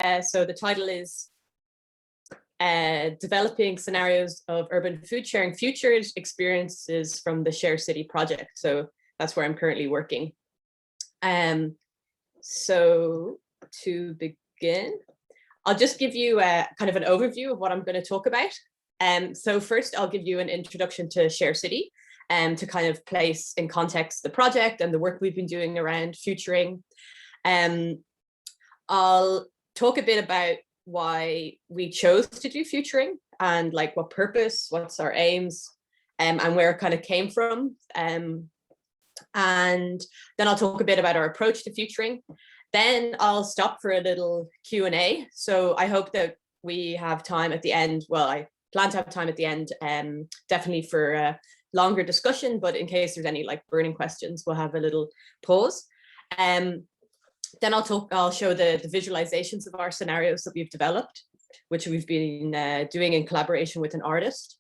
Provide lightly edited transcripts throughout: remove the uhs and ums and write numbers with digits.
So the title is Developing Scenarios of Urban Food Sharing Futures Experiences from the SHARECITY project. So that's where I'm currently working. So to begin, I'll just give you a kind of an overview of what I'm going to talk about. So first, I'll give you an introduction to SHARECITY to kind of place in context the project and the work we've been doing around futuring. I'll talk a bit about why we chose to do futuring and like what purpose, what's our aims, and where it kind of came from. And then I'll talk a bit about our approach to futuring. Then I'll stop for a little Q&A. So I hope that we have time at the end. Well, I plan to have time at the end, definitely for a longer discussion, but in case there's any like burning questions, we'll have a little pause. Then I'll show the visualizations of our scenarios that we've developed, which we've been doing in collaboration with an artist.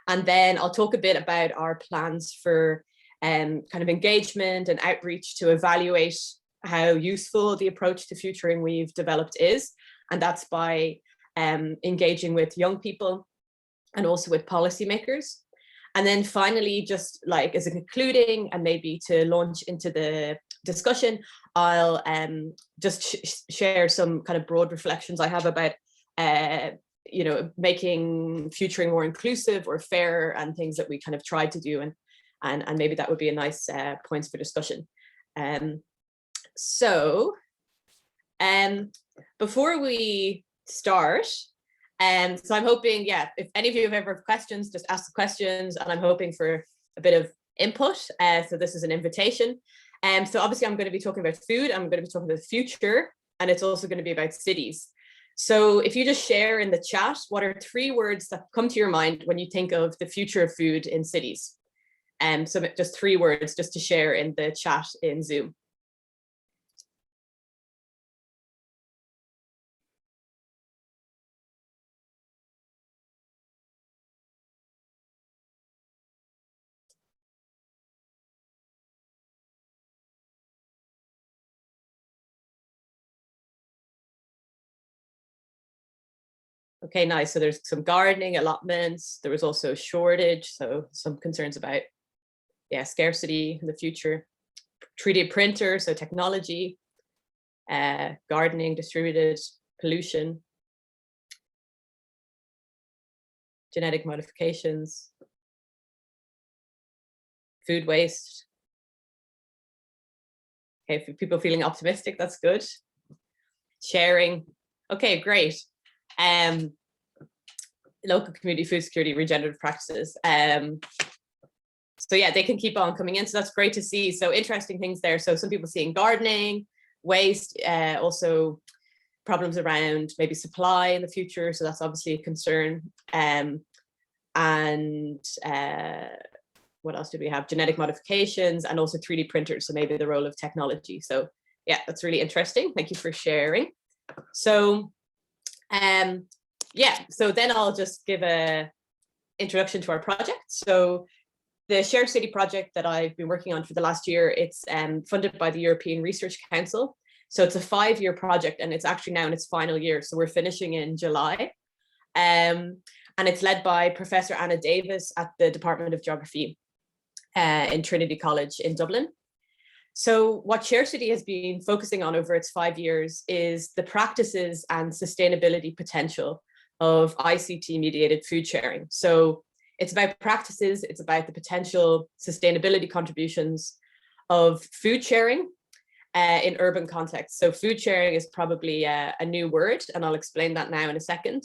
And then I'll talk a bit about our plans for kind of engagement and outreach to evaluate how useful the approach to futuring we've developed is. And that's by engaging with young people and also with policymakers. And then finally, just like as a concluding and maybe to launch into the discussion, I'll just share some kind of broad reflections I have about you know, making futuring more inclusive or fair and things that we kind of tried to do, and maybe that would be a nice points for discussion. So before we start, so I'm hoping, yeah, if any of you have ever questions, just ask the questions, and I'm hoping for a bit of input. So this is an invitation. So obviously I'm going to be talking about food, I'm going to be talking about the future, and it's also going to be about cities. So if you just share in the chat, what are 3 words that come to your mind when you think of the future of food in cities? So just 3 words just to share in the chat in Zoom. Okay, nice. So there's some gardening, allotments. There was also shortage, so some concerns about, yeah, scarcity in the future. 3D printer, so technology, gardening, distributed, pollution, genetic modifications, food waste. Okay, for people feeling optimistic, that's good. Sharing. Okay, great. Local community food security, regenerative practices. So yeah, they can keep on coming in. So that's great to see. So interesting things there. So some people seeing gardening, waste, also problems around maybe supply in the future. So that's obviously a concern. And what else did we have? Genetic modifications and also 3D printers. So maybe the role of technology. So yeah, that's really interesting. Thank you for sharing. So yeah, so then I'll just give a introduction to our project. So the SHARECITY project that I've been working on for the last year, it's funded by the European Research Council. So it's a 5-year project, and it's actually now in its final year. So we're finishing in July. And it's led by Professor Anna Davis at the Department of Geography in Trinity College in Dublin. So what SHARECITY has been focusing on over its 5 years is the practices and sustainability potential of ICT-mediated food sharing. So it's about practices, it's about the potential sustainability contributions of food sharing in urban contexts. So food sharing is probably a new word, and I'll explain that now in a second.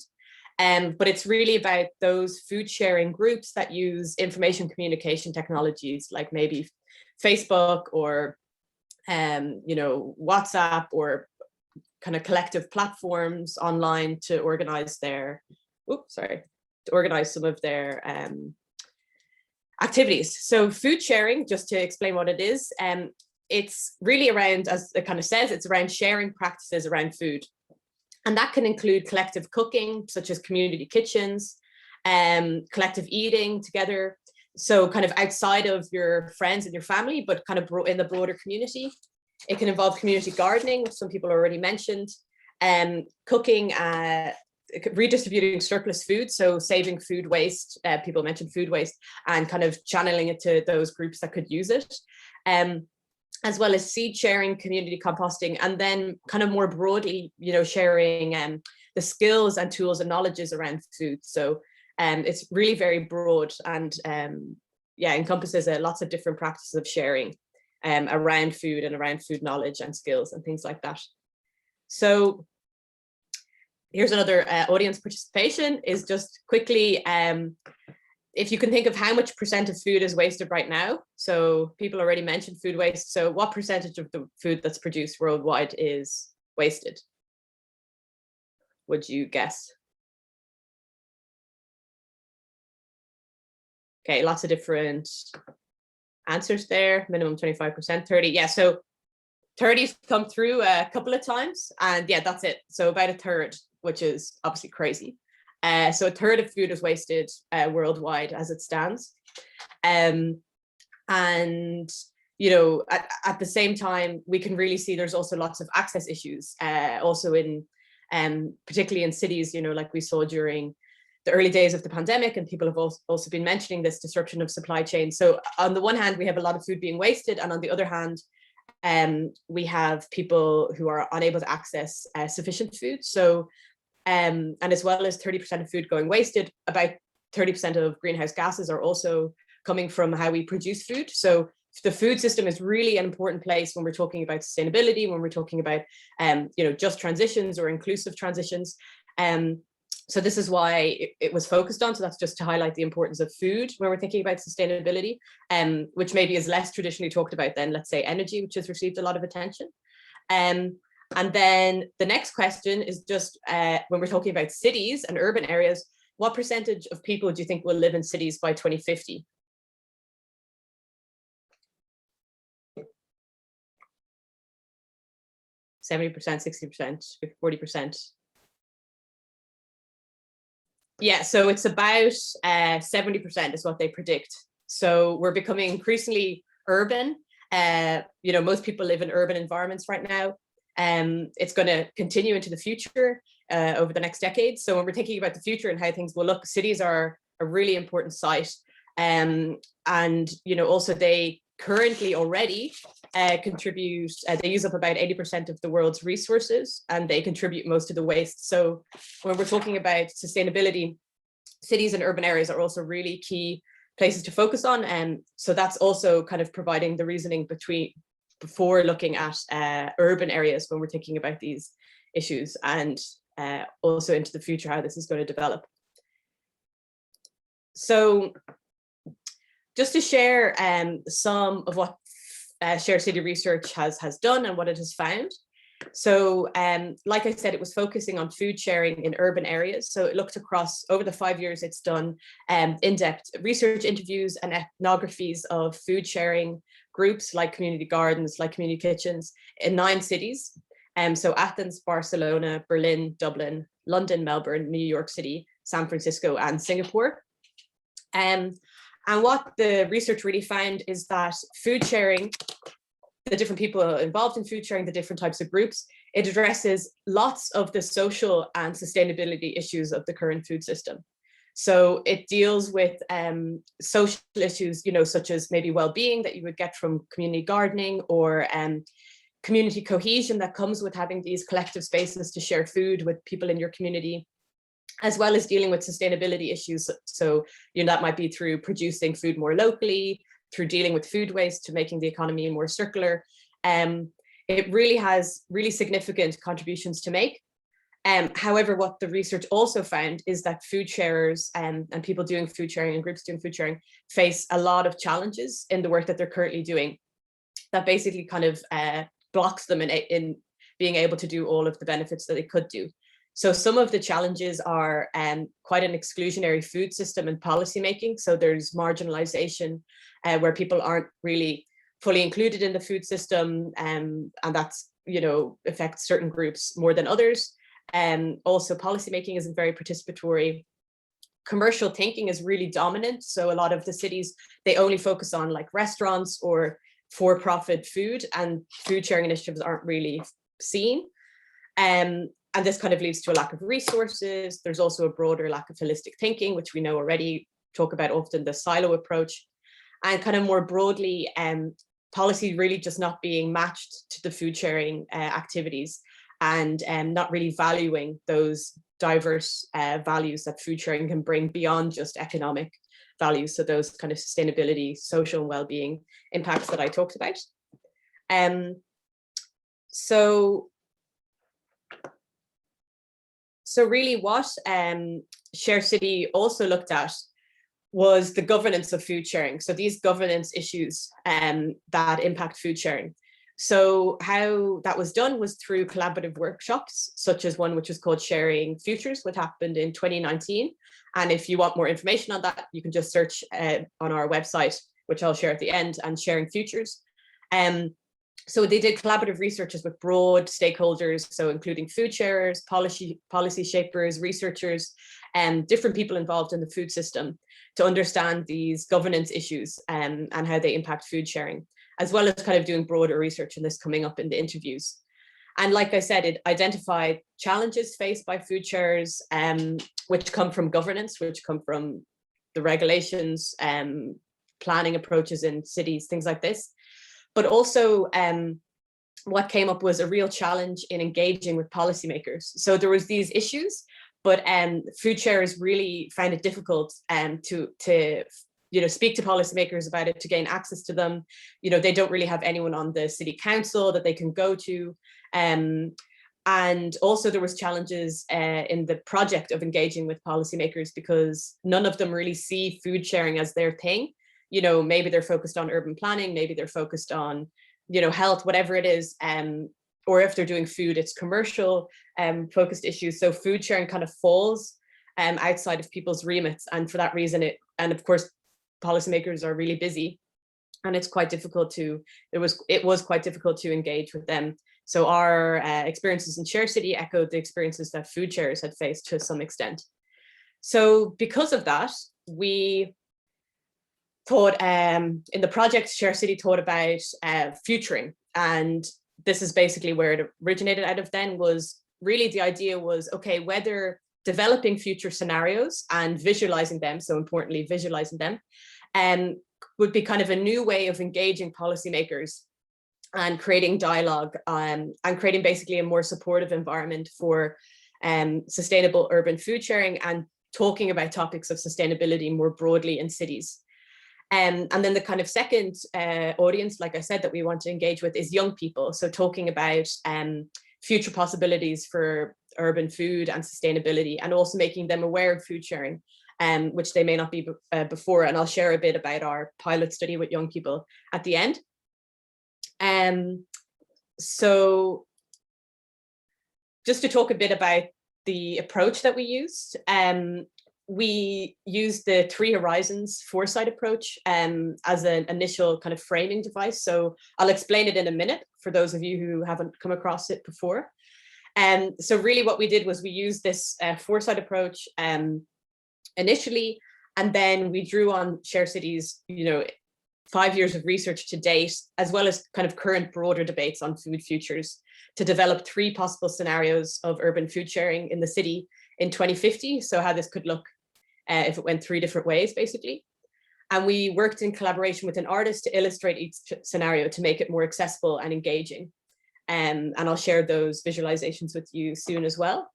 But it's really about those food sharing groups that use information communication technologies like maybe Facebook or you know, WhatsApp or kind of collective platforms online to organize their, to organize some of their activities. So food sharing, just to explain what it is, it's really around, as it kind of says, it's around sharing practices around food. And that can include collective cooking, such as community kitchens, collective eating together. So kind of outside of your friends and your family, but kind of in the broader community. It can involve community gardening, which some people already mentioned, cooking, redistributing surplus food, so saving food waste, people mentioned food waste, and kind of channeling it to those groups that could use it, as well as seed sharing, community composting, and then kind of more broadly, sharing the skills and tools and knowledges around food. So it's really very broad, and encompasses lots of different practices of sharing around food and around food knowledge and skills and things like that. So here's another audience participation, is just quickly, if you can think of how much % of food is wasted right now. So people already mentioned food waste. So what percentage of the food that's produced worldwide is wasted? Would you guess? Okay, lots of different answers there. Minimum 25%, 30. Yeah, so 30's come through a couple of times, and yeah, that's it. So about a third, which is obviously crazy. So a third of food is wasted worldwide as it stands. And, at the same time, we can really see there's also lots of access issues, also in, particularly in cities, like we saw during the early days of the pandemic, and people have also been mentioning this disruption of supply chain. So on the one hand, we have a lot of food being wasted, and on the other hand, we have people who are unable to access sufficient food. So, and as well as 30% of food going wasted, about 30% of greenhouse gases are also coming from how we produce food. So the food system is really an important place when we're talking about sustainability, when we're talking about, just transitions or inclusive transitions. So this is why it was focused on. So that's just to highlight the importance of food when we're thinking about sustainability, which maybe is less traditionally talked about than, let's say, energy, which has received a lot of attention. And then the next question is just when we're talking about cities and urban areas, what percentage of people do you think will live in cities by 2050? %70, 60%, 40%. Yeah, so it's about 70% is what they predict. So we're becoming increasingly urban. Most people live in urban environments right now. It's going to continue into the future over the next decade. So when we're thinking about the future and how things will look, cities are a really important site. And, also they currently already contribute, they use up about 80% of the world's resources, and they contribute most of the waste. So when we're talking about sustainability, cities and urban areas are also really key places to focus on. And so that's also kind of providing the reasoning before looking at urban areas when we're thinking about these issues, and also into the future, how this is going to develop. So just to share some of what SHARECITY research has done and what it has found. So like I said, it was focusing on food sharing in urban areas. So it looked across, over the 5 years it's done, in-depth research interviews and ethnographies of food sharing groups like community gardens, like community kitchens in 9 cities. So Athens, Barcelona, Berlin, Dublin, London, Melbourne, New York City, San Francisco, and Singapore. And what the research really found is that food sharing, the different people involved in food sharing, the different types of groups, it addresses lots of the social and sustainability issues of the current food system. So it deals with social issues, such as maybe well-being that you would get from community gardening, or community cohesion that comes with having these collective spaces to share food with people in your community, as well as dealing with sustainability issues. So, that might be through producing food more locally, through dealing with food waste, to making the economy more circular. It really has really significant contributions to make. However, what the research also found is that food sharers and people doing food sharing and groups doing food sharing face a lot of challenges in the work that they're currently doing, that basically kind of blocks them in being able to do all of the benefits that they could do. So some of the challenges are quite an exclusionary food system and policy making. So there's marginalization where people aren't really fully included in the food system, and that's, affects certain groups more than others. Also policy making isn't very participatory. Commercial thinking is really dominant. So a lot of the cities, they only focus on like restaurants or for-profit food, and food sharing initiatives aren't really seen. And this kind of leads to a lack of resources. There's also a broader lack of holistic thinking, which we know already, talk about often the silo approach, and kind of more broadly, policy really just not being matched to the food sharing activities, and not really valuing those diverse values that food sharing can bring beyond just economic values. So those kind of sustainability, social and well-being impacts that I talked about. So really what SHARECITY also looked at was the governance of food sharing. So these governance issues that impact food sharing. So how that was done was through collaborative workshops, such as one which was called Sharing Futures, which happened in 2019. And if you want more information on that, you can just search on our website, which I'll share at the end, and Sharing Futures. So they did collaborative researches with broad stakeholders, so including food sharers, policy shapers, researchers, and different people involved in the food system to understand these governance issues and how they impact food sharing, as well as kind of doing broader research in this coming up in the interviews. And like I said, it identified challenges faced by food sharers, which come from governance, which come from the regulations, planning approaches in cities, things like this. But also what came up was a real challenge in engaging with policymakers. So there was these issues, but food sharers really found it difficult to speak to policymakers about it, to gain access to them. They don't really have anyone on the city council that they can go to. And also there was challenges in the project of engaging with policymakers, because none of them really see food sharing as their thing. Maybe they're focused on urban planning, maybe they're focused on, health, whatever it is. Or if they're doing food, it's commercial focused issues. So food sharing kind of falls outside of people's remits. And for that reason, and of course, policymakers are really busy, and it's quite difficult it was quite difficult to engage with them. So our experiences in SHARECITY echoed the experiences that food sharers had faced to some extent. So because of that, we thought in the project, SHARECITY thought about futuring. And this is basically where it originated out of then. Was really the idea was, okay, whether developing future scenarios and visualizing them, so importantly, visualizing them, would be kind of a new way of engaging policymakers and creating dialogue and creating basically a more supportive environment for sustainable urban food sharing and talking about topics of sustainability more broadly in cities. And then the kind of second audience, like I said, that we want to engage with is young people. So talking about future possibilities for urban food and sustainability, and also making them aware of food sharing, which they may not be before. And I'll share a bit about our pilot study with young people at the end. So just to talk a bit about the approach that we used, we used the 3 Horizons foresight approach as an initial kind of framing device. So I'll explain it in a minute for those of you who haven't come across it before. So really what we did was we used this foresight approach initially, and then we drew on SHARECITY's 5 years of research to date, as well as kind of current broader debates on food futures, to develop 3 possible scenarios of urban food sharing in the city in 2050. So how this could look if it went 3 different ways, basically. And we worked in collaboration with an artist to illustrate each scenario to make it more accessible and engaging. And I'll share those visualizations with you soon as well.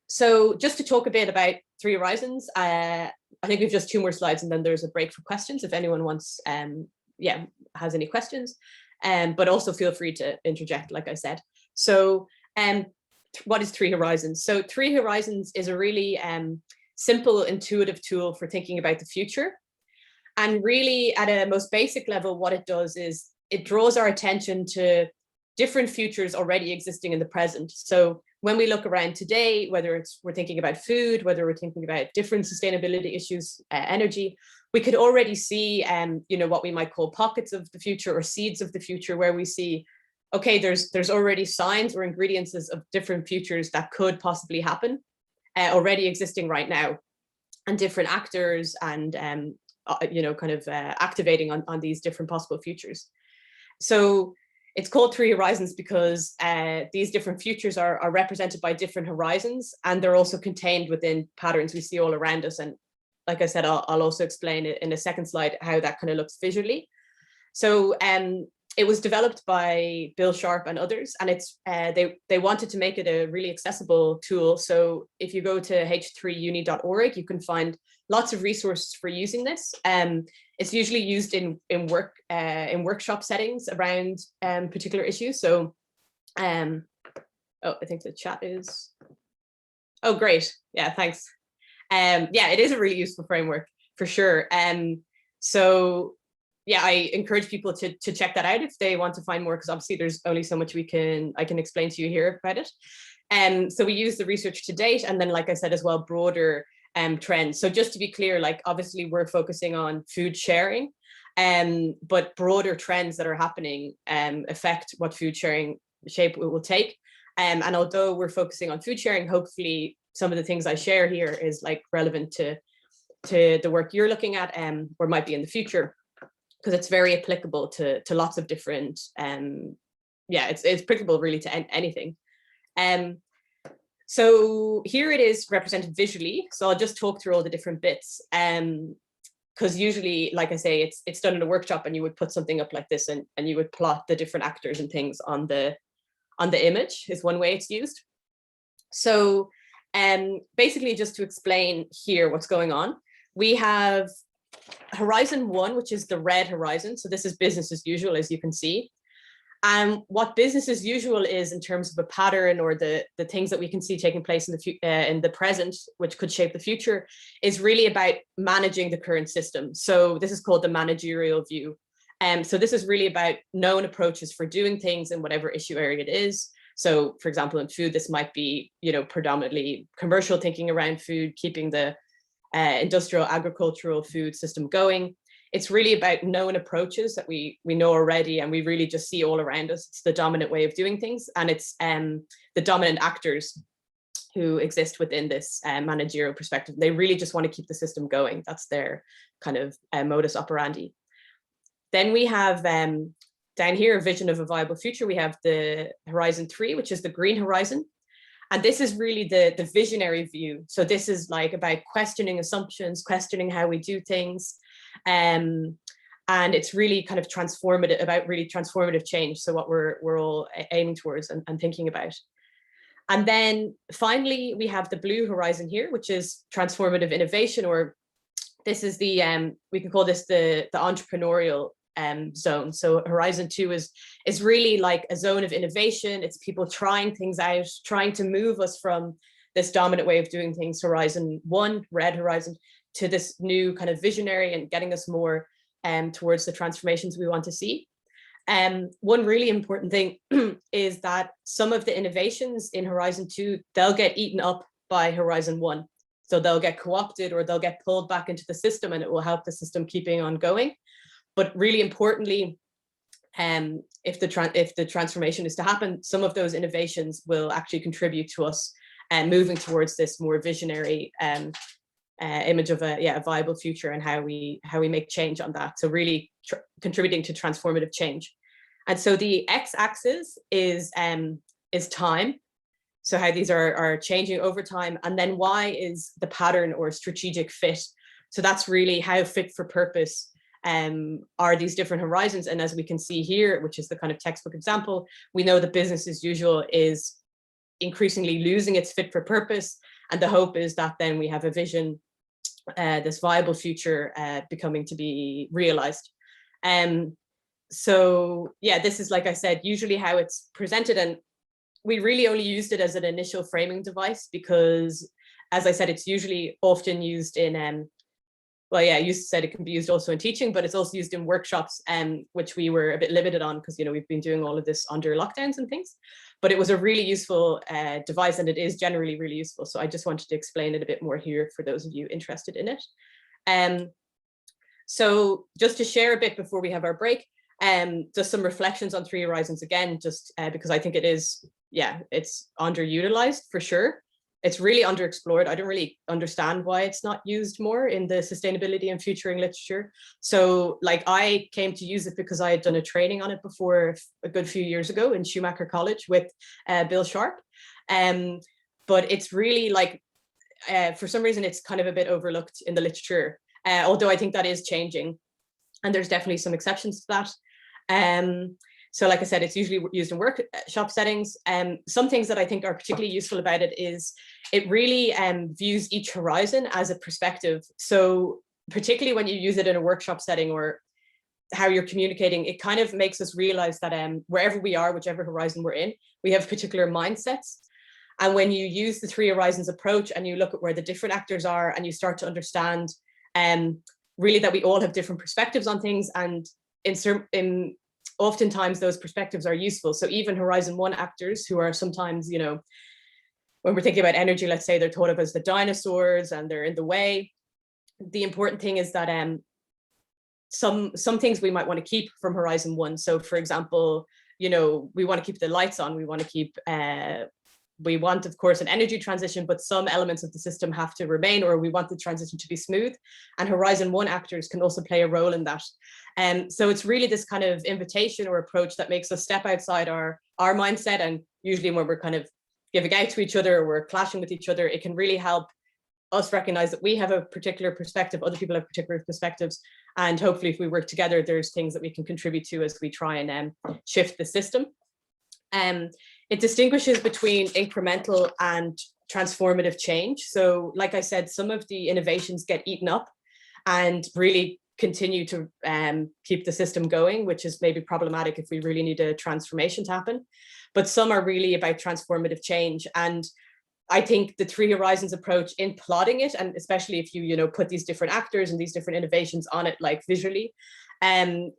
So just to talk a bit about 3 Horizons, I think we've just 2 more slides and then there's a break for questions if anyone wants, has any questions, but also feel free to interject, like I said. So what is 3 Horizons? So 3 Horizons is a really simple, intuitive tool for thinking about the future. And really at a most basic level, what it does is it draws our attention to different futures already existing in the present. So when we look around today, whether we're thinking about food, whether we're thinking about different sustainability issues, energy, we could already see, what we might call pockets of the future or seeds of the future, where we see, okay, there's already signs or ingredients of different futures that could possibly happen, already existing right now, and different actors and, activating on these different possible futures. So it's called Three Horizons because these different futures are represented by different horizons, and they're also contained within patterns we see all around us. And like I said, I'll also explain it in a second slide how that kind of looks visually. So it was developed by Bill Sharp and others, and it's they wanted to make it a really accessible tool. So if you go to h3uni.org, you can find lots of resources for using this. It's usually used in workshop settings around particular issues. So, oh, I think the chat is. Oh, great! Yeah, thanks. Yeah, it is a really useful framework for sure. So yeah, I encourage people to check that out if they want to find more, because obviously there's only so much I can explain to you here about it. So we use the research to date, and then, like I said as well, broader trends. So just to be clear, like obviously we're focusing on food sharing, but broader trends that are happening affect what food sharing shape it will take. And although we're focusing on food sharing, hopefully some of the things I share here is like relevant to the work you're looking at, or might be in the future, because it's very applicable to lots of different, yeah, it's applicable really to anything. So here it is represented visually. So I'll just talk through all the different bits. Because usually, like I say, it's done in a workshop, and you would put something up like this, and you would plot the different actors and things on the image is one way it's used. So basically, just to explain here what's going on, we have Horizon 1, which is the red horizon. So this is business as usual, as you can see. And what business as usual is in terms of a pattern, or the things that we can see taking place in the present, which could shape the future, is really about managing the current system. So this is called the managerial view. So this is really about known approaches for doing things in whatever issue area it is. So for example, in food, this might be, predominantly commercial thinking around food, keeping the industrial agricultural food system going. It's really about known approaches that we know already, and we really just see all around us. It's the dominant way of doing things, and it's the dominant actors who exist within this managerial perspective. They really just want to keep the system going. That's their kind of modus operandi. Then we have down here a vision of a viable future. We have the Horizon 3, which is the green horizon. And this is really the visionary view. So this is like about questioning assumptions, questioning how we do things. And it's really kind of transformative, about really transformative change. So what we're all aiming towards and thinking about. And then finally, we have the blue horizon here, which is transformative innovation, or this is the, we can call this the entrepreneurial zone. So Horizon 2 is really like a zone of innovation. It's people trying things out, trying to move us from this dominant way of doing things, Horizon 1, red horizon, to this new kind of visionary, and getting us more towards the transformations we want to see. One really important thing is that some of the innovations in Horizon 2, they'll get eaten up by Horizon 1. So they'll get co-opted, or they'll get pulled back into the system, and it will help the system keeping on going. But really importantly, if the transformation is to happen, some of those innovations will actually contribute to us moving towards this more visionary image of a viable future, and how we make change on that. So really contributing to transformative change. And so the x-axis is time. So how these are changing over time, and then y is the pattern or strategic fit. So that's really how fit for purpose are these different horizons. And as we can see here, which is the kind of textbook example, we know that business as usual is increasingly losing its fit for purpose. And the hope is that then we have a vision, this viable future becoming to be realized. So yeah, this is, like I said, usually how it's presented. And we really only used it as an initial framing device because, as I said, it's usually often used in well, yeah, you said it can be used also in teaching, but it's also used in workshops, which we were a bit limited on because, we've been doing all of this under lockdowns and things. But it was a really useful device, and it is generally really useful. So I just wanted to explain it a bit more here for those of you interested in it. So just to share a bit before we have our break, just some reflections on Three Horizons again, just because I think it is, yeah, it's underutilized for sure. it's really underexplored. I don't really understand why it's not used more in the sustainability and futuring literature. So like I came to use it because I had done a training on it before a good few years ago in Schumacher College with Bill Sharp. But it's really like, for some reason, it's kind of a bit overlooked in the literature, although I think that is changing. And there's definitely some exceptions to that. So like I said, it's usually used in workshop settings. Some things that I think are particularly useful about it is it really views each horizon as a perspective. So particularly when you use it in a workshop setting or how you're communicating, it kind of makes us realize that wherever we are, whichever horizon we're in, we have particular mindsets. And when you use the three horizons approach and you look at where the different actors are and you start to understand really that we all have different perspectives on things, and oftentimes those perspectives are useful. So even Horizon 1 actors who are sometimes, you know, when we're thinking about energy, let's say they're thought of as the dinosaurs and they're in the way. The important thing is that some things we might want to keep from Horizon 1. So for example, you know, we want to keep the lights on, we want to keep, we want, of course, an energy transition, but some elements of the system have to remain, or we want the transition to be smooth. And Horizon 1 actors can also play a role in that. So it's really this kind of invitation or approach that makes us step outside our mindset. And usually when we're kind of giving out to each other or we're clashing with each other, it can really help us recognize that we have a particular perspective, other people have particular perspectives. And hopefully if we work together, there's things that we can contribute to as we try and shift the system. It distinguishes between incremental and transformative change. So like I said, some of the innovations get eaten up and really continue to keep the system going, which is maybe problematic if we really need a transformation to happen. But some are really about transformative change. And I think the three horizons approach in plotting it, and especially if you put these different actors and these different innovations on it, like visually, and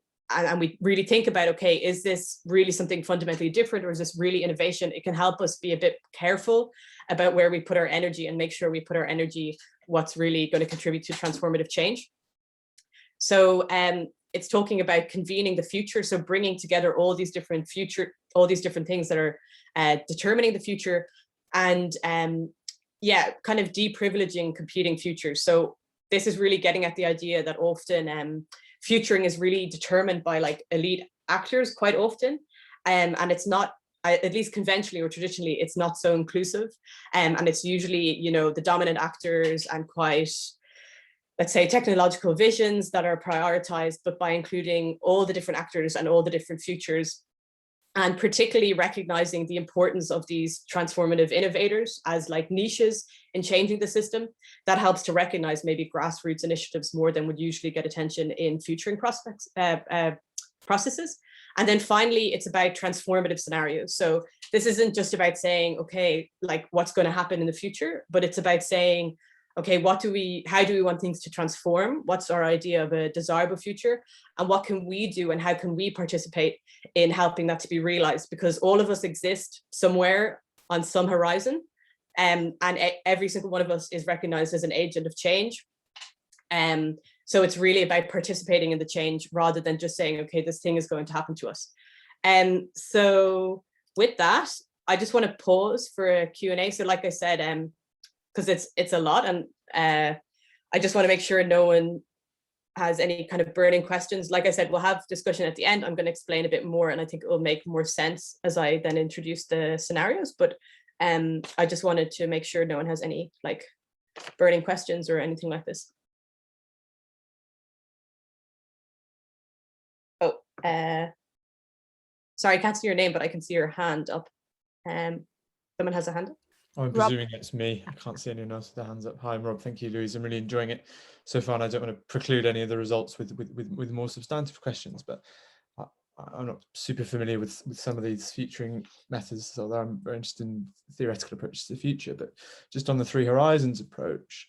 we really think about, okay, is this really something fundamentally different, or is this really innovation? It can help us be a bit careful about where we put our energy and make sure we put our energy what's really going to contribute to transformative change. So it's talking about convening the future, so bringing together all these different things that are determining the future, and kind of deprivileging competing futures. So this is really getting at the idea that often futuring is really determined by like elite actors quite often, and it's not, at least conventionally or traditionally, it's not so inclusive, and it's usually the dominant actors and quite, let's say, technological visions that are prioritized. But by including all the different actors and all the different futures, and particularly recognizing the importance of these transformative innovators as like niches in changing the system, that helps to recognize maybe grassroots initiatives more than would usually get attention in futuring processes. And then finally, it's about transformative scenarios. So this isn't just about saying, okay, like what's going to happen in the future, but it's about saying, okay, how do we want things to transform? What's our idea of a desirable future? And what can we do and how can we participate in helping that to be realized? Because all of us exist somewhere on some horizon, and every single one of us is recognized as an agent of change. So it's really about participating in the change rather than just saying, okay, this thing is going to happen to us. So with that, I just want to pause for a Q&A. So like I said, because it's a lot, and I just want to make sure no one has any kind of burning questions. Like I said, we'll have discussion at the end. I'm going to explain a bit more, and I think it will make more sense as I then introduce the scenarios. But I just wanted to make sure no one has any like burning questions or anything like this. Oh, sorry, I can't see your name, but I can see your hand up. Someone has a hand up. I'm presuming it's me. I can't see anyone else with their hands up. Hi, I'm Rob. Thank you, Louise. I'm really enjoying it so far, and I don't want to preclude any of the results with more substantive questions, but I'm not super familiar with some of these futuring methods, although I'm very interested in theoretical approaches to the future. But just on the three horizons approach,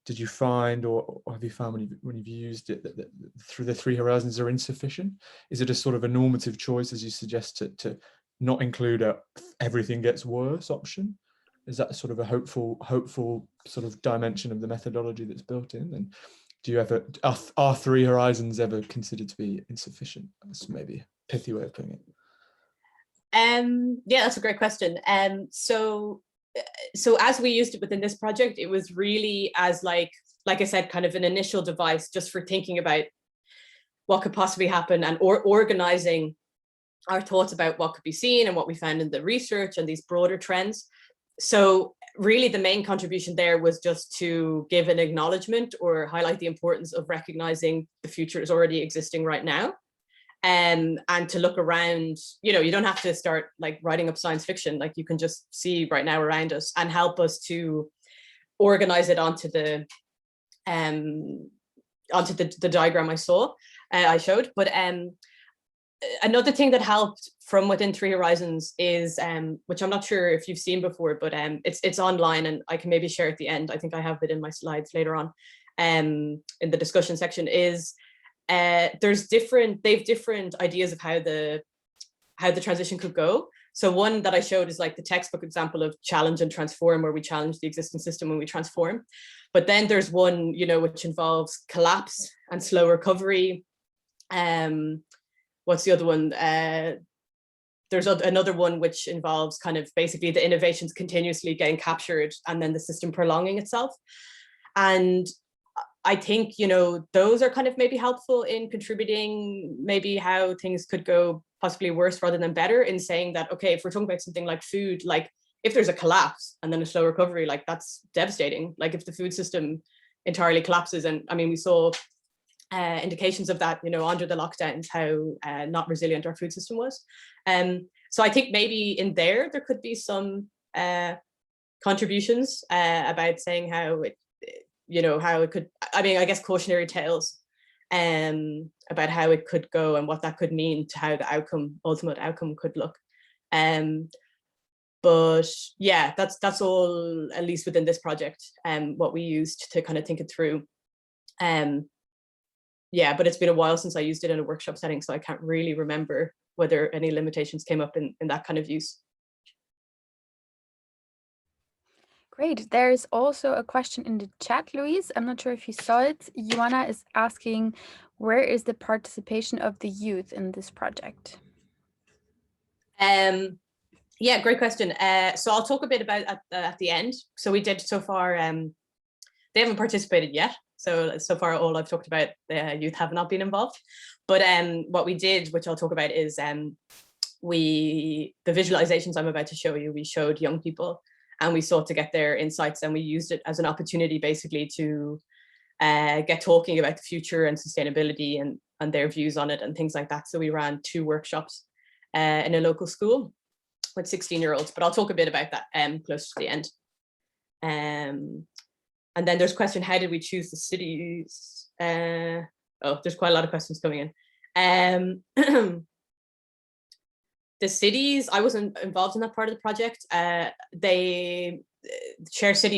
did you find, or have you found when you've used it, that through the three horizons are insufficient? Is it a sort of a normative choice, as you suggest, to not include a everything gets worse option? Is that sort of a hopeful sort of dimension of the methodology that's built in? And do you ever, are three horizons ever considered to be insufficient? That's maybe a pithy way of putting it. Yeah, that's a great question. So so as we used it within this project, it was really as like I said, kind of an initial device just for thinking about what could possibly happen and organizing our thoughts about what could be seen and what we found in the research and these broader trends. So really the main contribution there was just to give an acknowledgement or highlight the importance of recognizing the future is already existing right now. And to look around, you know, you don't have to start like writing up science fiction, like you can just see right now around us and help us to organize it onto the diagram I showed. But another thing that helped from within Three Horizons is, which I'm not sure if you've seen before, but it's online and I can maybe share at the end. I think I have it in my slides later on in the discussion section, is they've different ideas of how the transition could go. So one that I showed is like the textbook example of challenge and transform, where we challenge the existing system when we transform. But then there's one, you know, which involves collapse and slow recovery. What's the other one? There's another one which involves kind of basically the innovations continuously getting captured and then the system prolonging itself. And I think, you know, those are kind of maybe helpful in contributing maybe how things could go possibly worse rather than better, in saying that, okay, if we're talking about something like food, like if there's a collapse and then a slow recovery, like that's devastating. Like if the food system entirely collapses, and I mean, we saw indications of that, you know, under the lockdowns, how not resilient our food system was. So I think maybe in there could be some contributions about saying how it, you know, how it could, I mean, I guess cautionary tales about how it could go and what that could mean to how the ultimate outcome could look. But yeah, that's all, at least within this project, what we used to kind of think it through. Yeah, but it's been a while since I used it in a workshop setting, so I can't really remember whether any limitations came up in that kind of use. Great. There's also a question in the chat, Louise. I'm not sure if you saw it. Joanna is asking, where is the participation of the youth in this project? Yeah, great question. So I'll talk a bit about at the end. So we did so far, they haven't participated yet. So far all I've talked about, the youth have not been involved. But what we did, which I'll talk about, is the visualizations I'm about to show you, we showed young people and we sought to get their insights, and we used it as an opportunity basically to get talking about the future and sustainability and their views on it and things like that. So we ran 2 workshops in a local school with 16-year-olds, but I'll talk a bit about that close to the end. And then there's a question, how did we choose the cities? Oh, there's quite a lot of questions coming in. The cities, I wasn't involved in that part of the project. SHARECITY,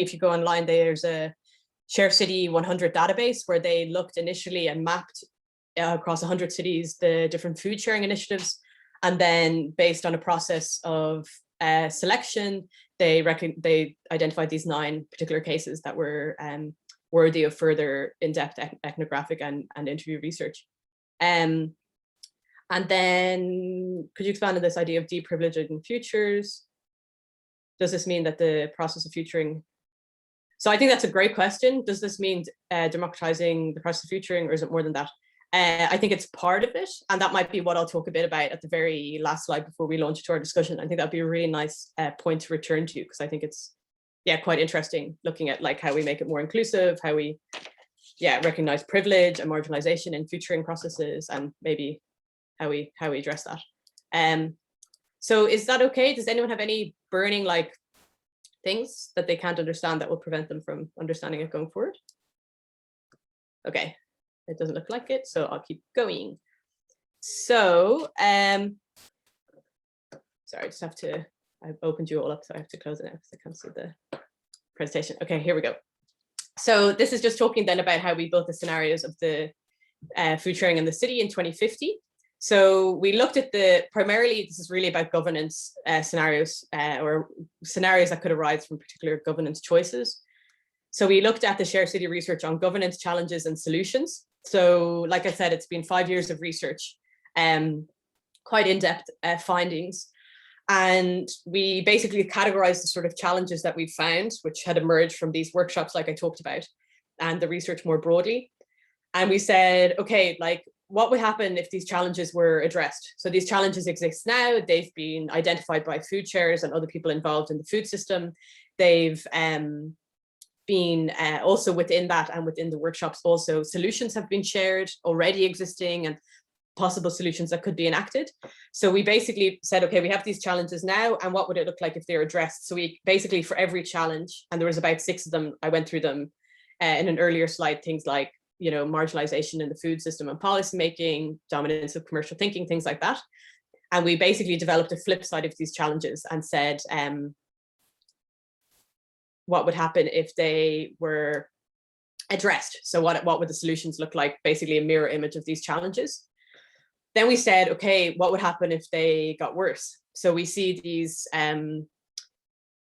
if you go online, there's a SHARECITY 100 database where they looked initially and mapped across 100 cities the different food sharing initiatives. And then based on a process of selection, they identified these 9 particular cases that were worthy of further in-depth ethnographic and interview research. And then could you expand on this idea of deprivileging futures? Does this mean that the process of futuring? So I think that's a great question. Does this mean democratizing the process of futuring, or is it more than that? I think it's part of it, and that might be what I'll talk a bit about at the very last slide before we launch into our discussion. I think that'd be a really nice point to return to, because I think it's quite interesting looking at like how we make it more inclusive, how we recognize privilege and marginalization in futuring processes, and maybe how we address that. So is that okay? Does anyone have any burning like things that they can't understand that will prevent them from understanding it going forward? Okay. It doesn't look like it, so I'll keep going. So, sorry, I just have to, I've opened you all up, so I have to close it now because I can't see the presentation. Okay, here we go. So this is just talking then about how we built the scenarios of the food sharing in the city in 2050. So we looked at primarily, this is really about governance scenarios or scenarios that could arise from particular governance choices. So we looked at the SHARECITY research on governance challenges and solutions. So like I said, it's been 5 years of research, quite in-depth findings. And we basically categorized the sort of challenges that we found, which had emerged from these workshops, like I talked about, and the research more broadly. And we said, okay, like, what would happen if these challenges were addressed? So these challenges exist now. They've been identified by food sharers and other people involved in the food system. They've been also within that, and within the workshops also, solutions have been shared already existing and possible solutions that could be enacted. So we basically said, okay, we have these challenges now, and what would it look like if they're addressed? So we basically, for every challenge, and there was about 6 of them, I went through them in an earlier slide, things like, you know, marginalization in the food system and policymaking, dominance of commercial thinking, things like that. And we basically developed a flip side of these challenges and said, what would happen if they were addressed? So what would the solutions look like? Basically a mirror image of these challenges. Then we said, okay, what would happen if they got worse? So we see these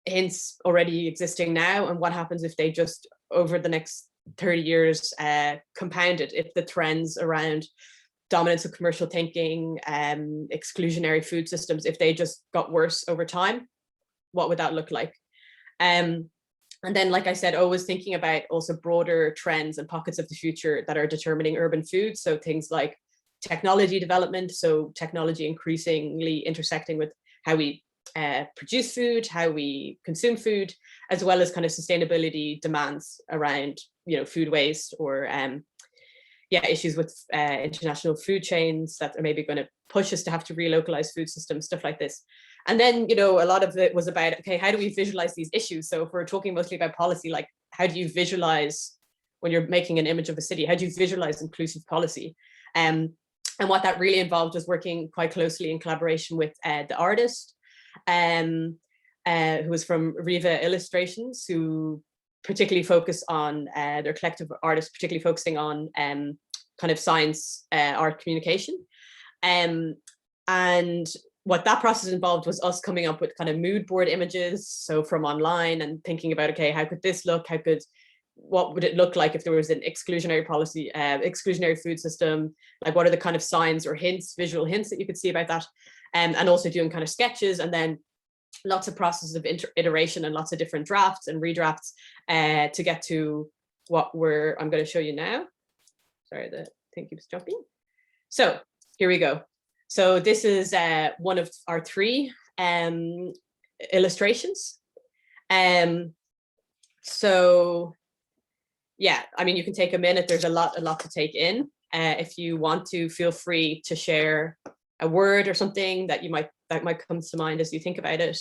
hints already existing now, and what happens if they just, over the next 30 years, compounded, if the trends around dominance of commercial thinking, exclusionary food systems, if they just got worse over time, what would that look like? And then, like I said, always thinking about also broader trends and pockets of the future that are determining urban food. So things like technology development, so technology increasingly intersecting with how we produce food, how we consume food, as well as kind of sustainability demands around, you know, food waste, or issues with international food chains that are maybe going to push us to have to relocalize food systems, stuff like this. And then, you know, a lot of it was about, okay, how do we visualize these issues? So if we're talking mostly about policy, like, how do you visualize, when you're making an image of a city, how do you visualize inclusive policy? And what that really involved was working quite closely in collaboration with the artist, who was from Riva Illustrations, who particularly focus on their collective artists, particularly focusing on kind of science, art communication. And what that process involved was us coming up with kind of mood board images, so from online, and thinking about, okay, how could this look? What would it look like if there was an exclusionary policy, exclusionary food system? Like, what are the kind of signs or hints, visual hints that you could see about that? And also doing kind of sketches, and then lots of processes of iteration and lots of different drafts and redrafts to get to what I'm going to show you now. Sorry, the thing keeps jumping. So here we go. So this is one of our 3 illustrations. So yeah, I mean, you can take a minute. There's a lot to take in. If you want to, feel free to share a word or something that might come to mind as you think about it,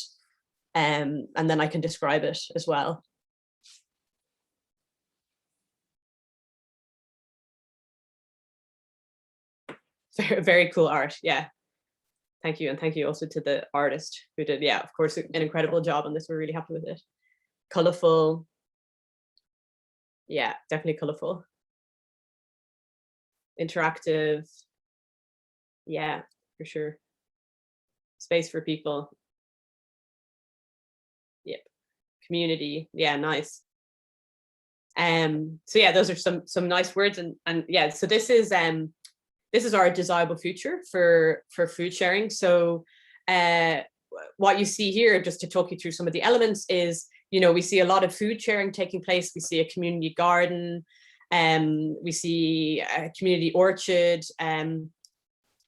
and then I can describe it as well. Very, very cool art. Yeah, thank you, and thank you also to the artist who did, yeah, of course, an incredible job on this. We're really happy with it. Colorful. Yeah, definitely colorful. Interactive. Yeah, for sure. Space for people. Yep. Community. Yeah, nice. So yeah, those are some nice words, and yeah, so this is our desirable future for food sharing. So what you see here, just to talk you through some of the elements, is, you know, we see a lot of food sharing taking place. We see a community garden, we see a community orchard,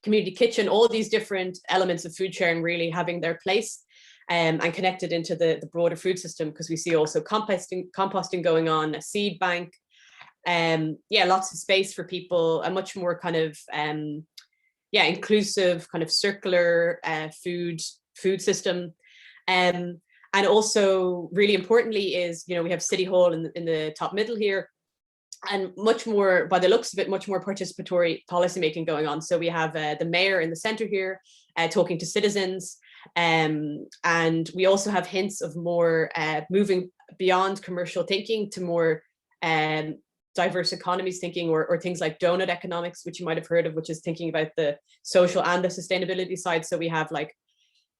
community kitchen, all these different elements of food sharing really having their place, and connected into the broader food system, because we see also composting going on, a seed bank, yeah, lots of space for people, a much more kind of inclusive, kind of circular food system. And also, really importantly, is, you know, we have City Hall in the top middle here, and much more, by the looks of it, much more participatory policymaking going on. So we have the mayor in the center here talking to citizens, and we also have hints of more moving beyond commercial thinking to more diverse economies thinking, or things like donut economics, which you might have heard of, which is thinking about the social and the sustainability side. So we have, like,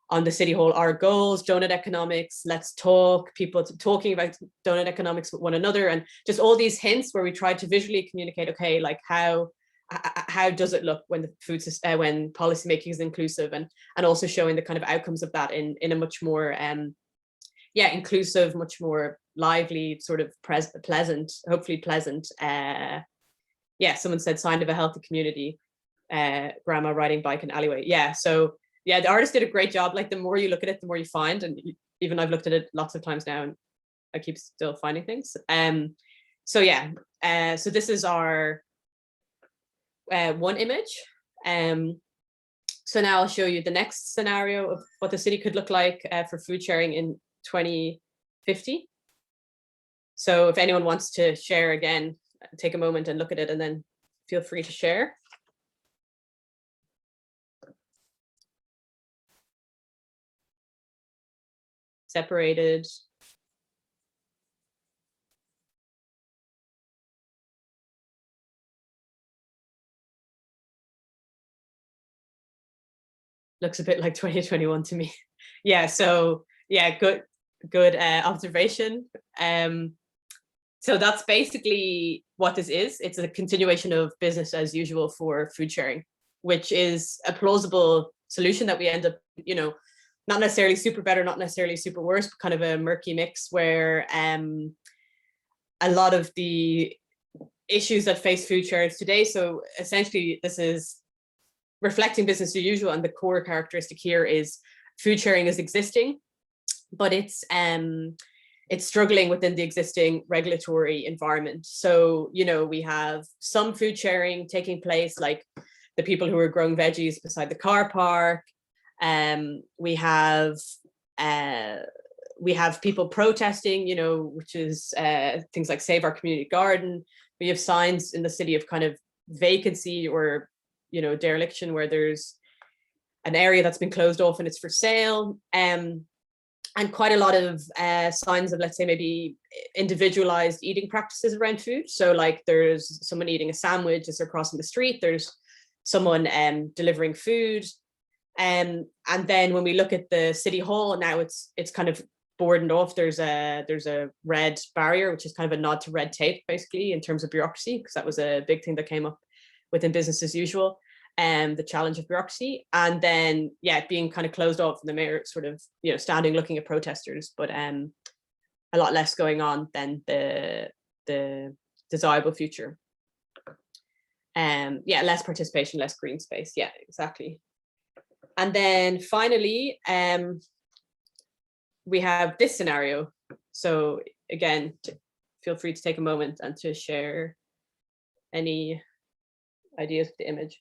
on the City Hall, our goals, donut economics, let's talk, people talking about donut economics with one another, and just all these hints where we try to visually communicate, okay, like, how how does it look when the when policymaking is inclusive, and also showing the kind of outcomes of that in a much more inclusive, much more lively, sort of pleasant, hopefully pleasant. Someone said sign of a healthy community, grandma riding bike in alleyway. So the artist did a great job. Like, the more you look at it, the more you find, and even I've looked at it lots of times now and I keep still finding things. So this is our one image. So now I'll show you the next scenario of what the city could look like for food sharing in 2050. So if anyone wants to share, again, take a moment and look at it, and then feel free to share. Separated. Looks a bit like 2021 to me. So good observation. So that's basically what this is. It's a continuation of business as usual for food sharing, which is a plausible solution that we end up, not necessarily super better, not necessarily super worse, but kind of a murky mix where a lot of the issues that face food shares today. So essentially, this is reflecting business as usual, and the core characteristic here is food sharing is existing, but it's struggling within the existing regulatory environment. So, we have some food sharing taking place, like the people who are growing veggies beside the car park. We have people protesting, which is things like Save Our Community Garden. We have signs in the city of kind of vacancy or, dereliction, where there's an area that's been closed off and it's for sale. And quite a lot of signs of, let's say, maybe individualized eating practices around food. So like, there's someone eating a sandwich as they're crossing the street. There's someone delivering food. And then when we look at the city hall now, it's kind of boarded off. There's a red barrier, which is kind of a nod to red tape, basically, in terms of bureaucracy, because that was a big thing that came up within business as usual, and the challenge of bureaucracy. And then being kind of closed off, and the mayor sort of standing looking at protesters, but a lot less going on than the desirable future. Less participation, less green space. Exactly. And then finally, we have this scenario. So again, feel free to take a moment and to share any ideas with the image.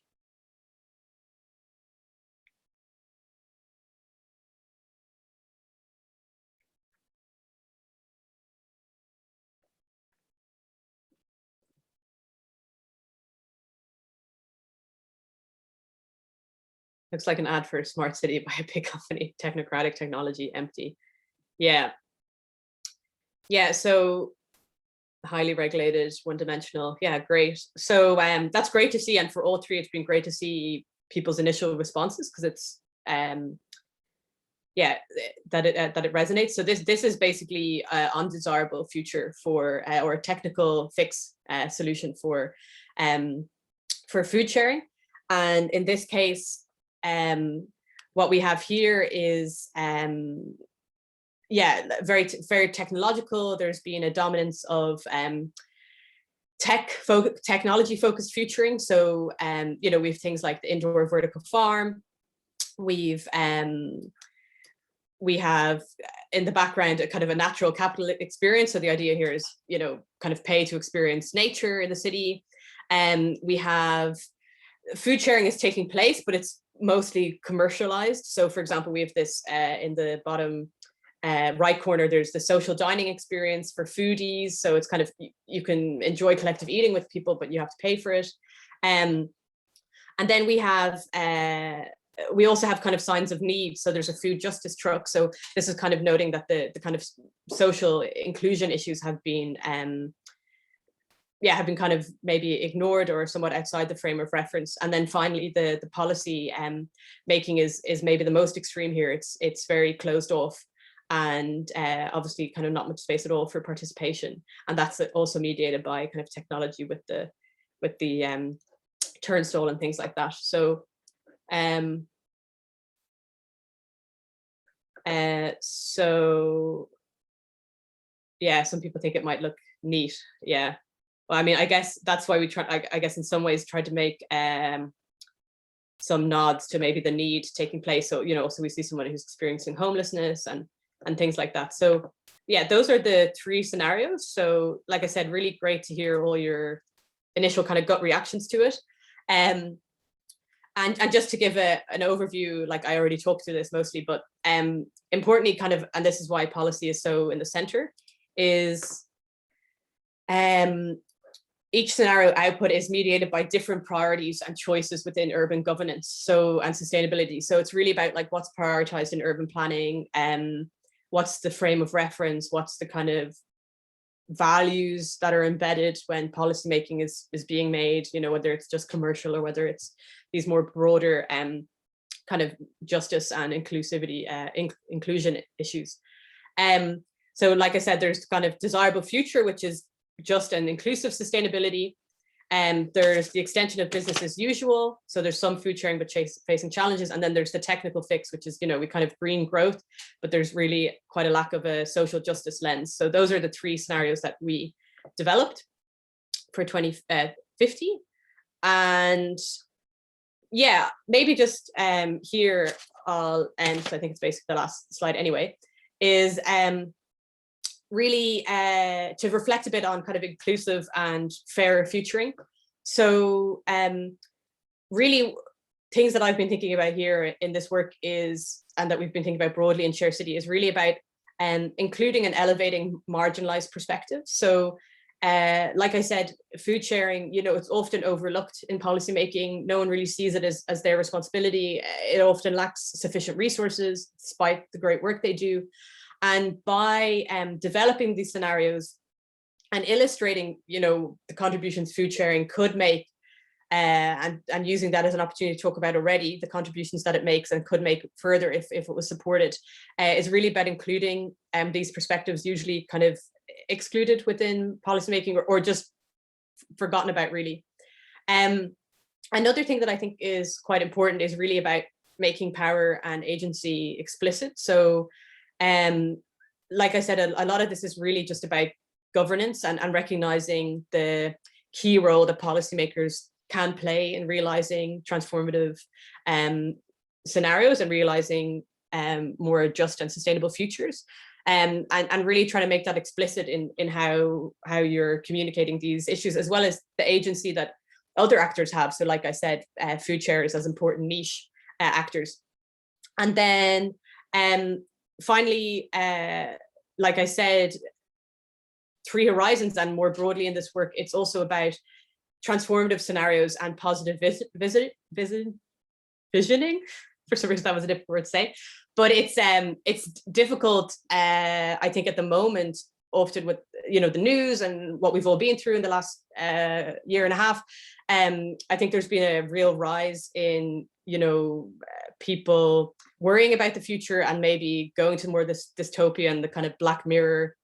Looks like an ad for a smart city by a big company. Technocratic technology, empty. So highly regulated, one-dimensional. Great. So that's great to see, and for all three, it's been great to see people's initial responses, because it's that it resonates. So this is basically an undesirable future for or a technical fix solution for food sharing. And in this case, what we have here is very technological. There's been a dominance of technology focused featuring. So we have things like the indoor vertical farm. We have in the background a kind of a natural capital experience. So the idea here is kind of pay to experience nature in the city. We have food sharing is taking place, but it's mostly commercialized. So for example, we have this in the bottom right corner, there's the social dining experience for foodies. So it's kind of, you can enjoy collective eating with people, but you have to pay for it. And then we have, we also have kind of signs of need. So there's a food justice truck. So this is kind of noting that the kind of social inclusion issues have been kind of maybe ignored or somewhat outside the frame of reference. And then finally, the policy making is maybe the most extreme here. It's very closed off, and obviously kind of not much space at all for participation. And that's also mediated by kind of technology with the turnstile and things like that. So so yeah, some people think it might look neat. Yeah, well, I mean, I guess that's why we try, I guess in some ways tried to make some nods to maybe the need taking place. So, you know, so we see someone who's experiencing homelessness and things like that. So yeah, those are the 3 scenarios. So like I said, really great to hear all your initial kind of gut reactions to it. And just to give an overview, like I already talked to this mostly, but importantly kind of, and this is why policy is so in the center, is each scenario output is mediated by different priorities and choices within urban governance, so, and sustainability. So it's really about like what's prioritized in urban planning, what's the frame of reference, what's the kind of values that are embedded when policy making is being made, you know, whether it's just commercial or whether it's these more broader kind of justice and inclusivity, inclusion issues. So like I said, there's kind of desirable future, which is just and inclusive sustainability. There's the extension of business as usual. So there's some food sharing, but facing challenges. And then there's the technical fix, which is, you know, we kind of green growth, but there's really quite a lack of a social justice lens. So those are the 3 scenarios that we developed for 2050. And yeah, maybe just here I'll end, so I think it's basically the last slide anyway, is really to reflect a bit on kind of inclusive and fairer futuring. So really things that I've been thinking about here in this work is, and that we've been thinking about broadly in SHARECITY, is really about including and elevating marginalized perspectives. So like I said, food sharing, you know, it's often overlooked in policymaking. No one really sees it as their responsibility. It often lacks sufficient resources, despite the great work they do. And by developing these scenarios and illustrating, you know, the contributions food sharing could make, and using that as an opportunity to talk about already the contributions that it makes and could make further if it was supported, is really about including these perspectives, usually kind of excluded within policymaking or just forgotten about, really. Another thing that I think is quite important is really about making power and agency explicit. So like I said, a lot of this is really just about governance and recognizing the key role that policymakers can play in realizing transformative scenarios and realizing more just and sustainable futures, and really trying to make that explicit in how you're communicating these issues, as well as the agency that other actors have. So like I said, food sharers as important niche actors. And then finally, like I said, 3 horizons, and more broadly in this work, it's also about transformative scenarios and positive visioning. For some reason, that was a difficult word to say, but it's difficult, I think, at the moment, often with, you know, the news and what we've all been through in the last year and a half. I think there's been a real rise in, you know, people worrying about the future and maybe going to more this dystopia and the kind of Black Mirror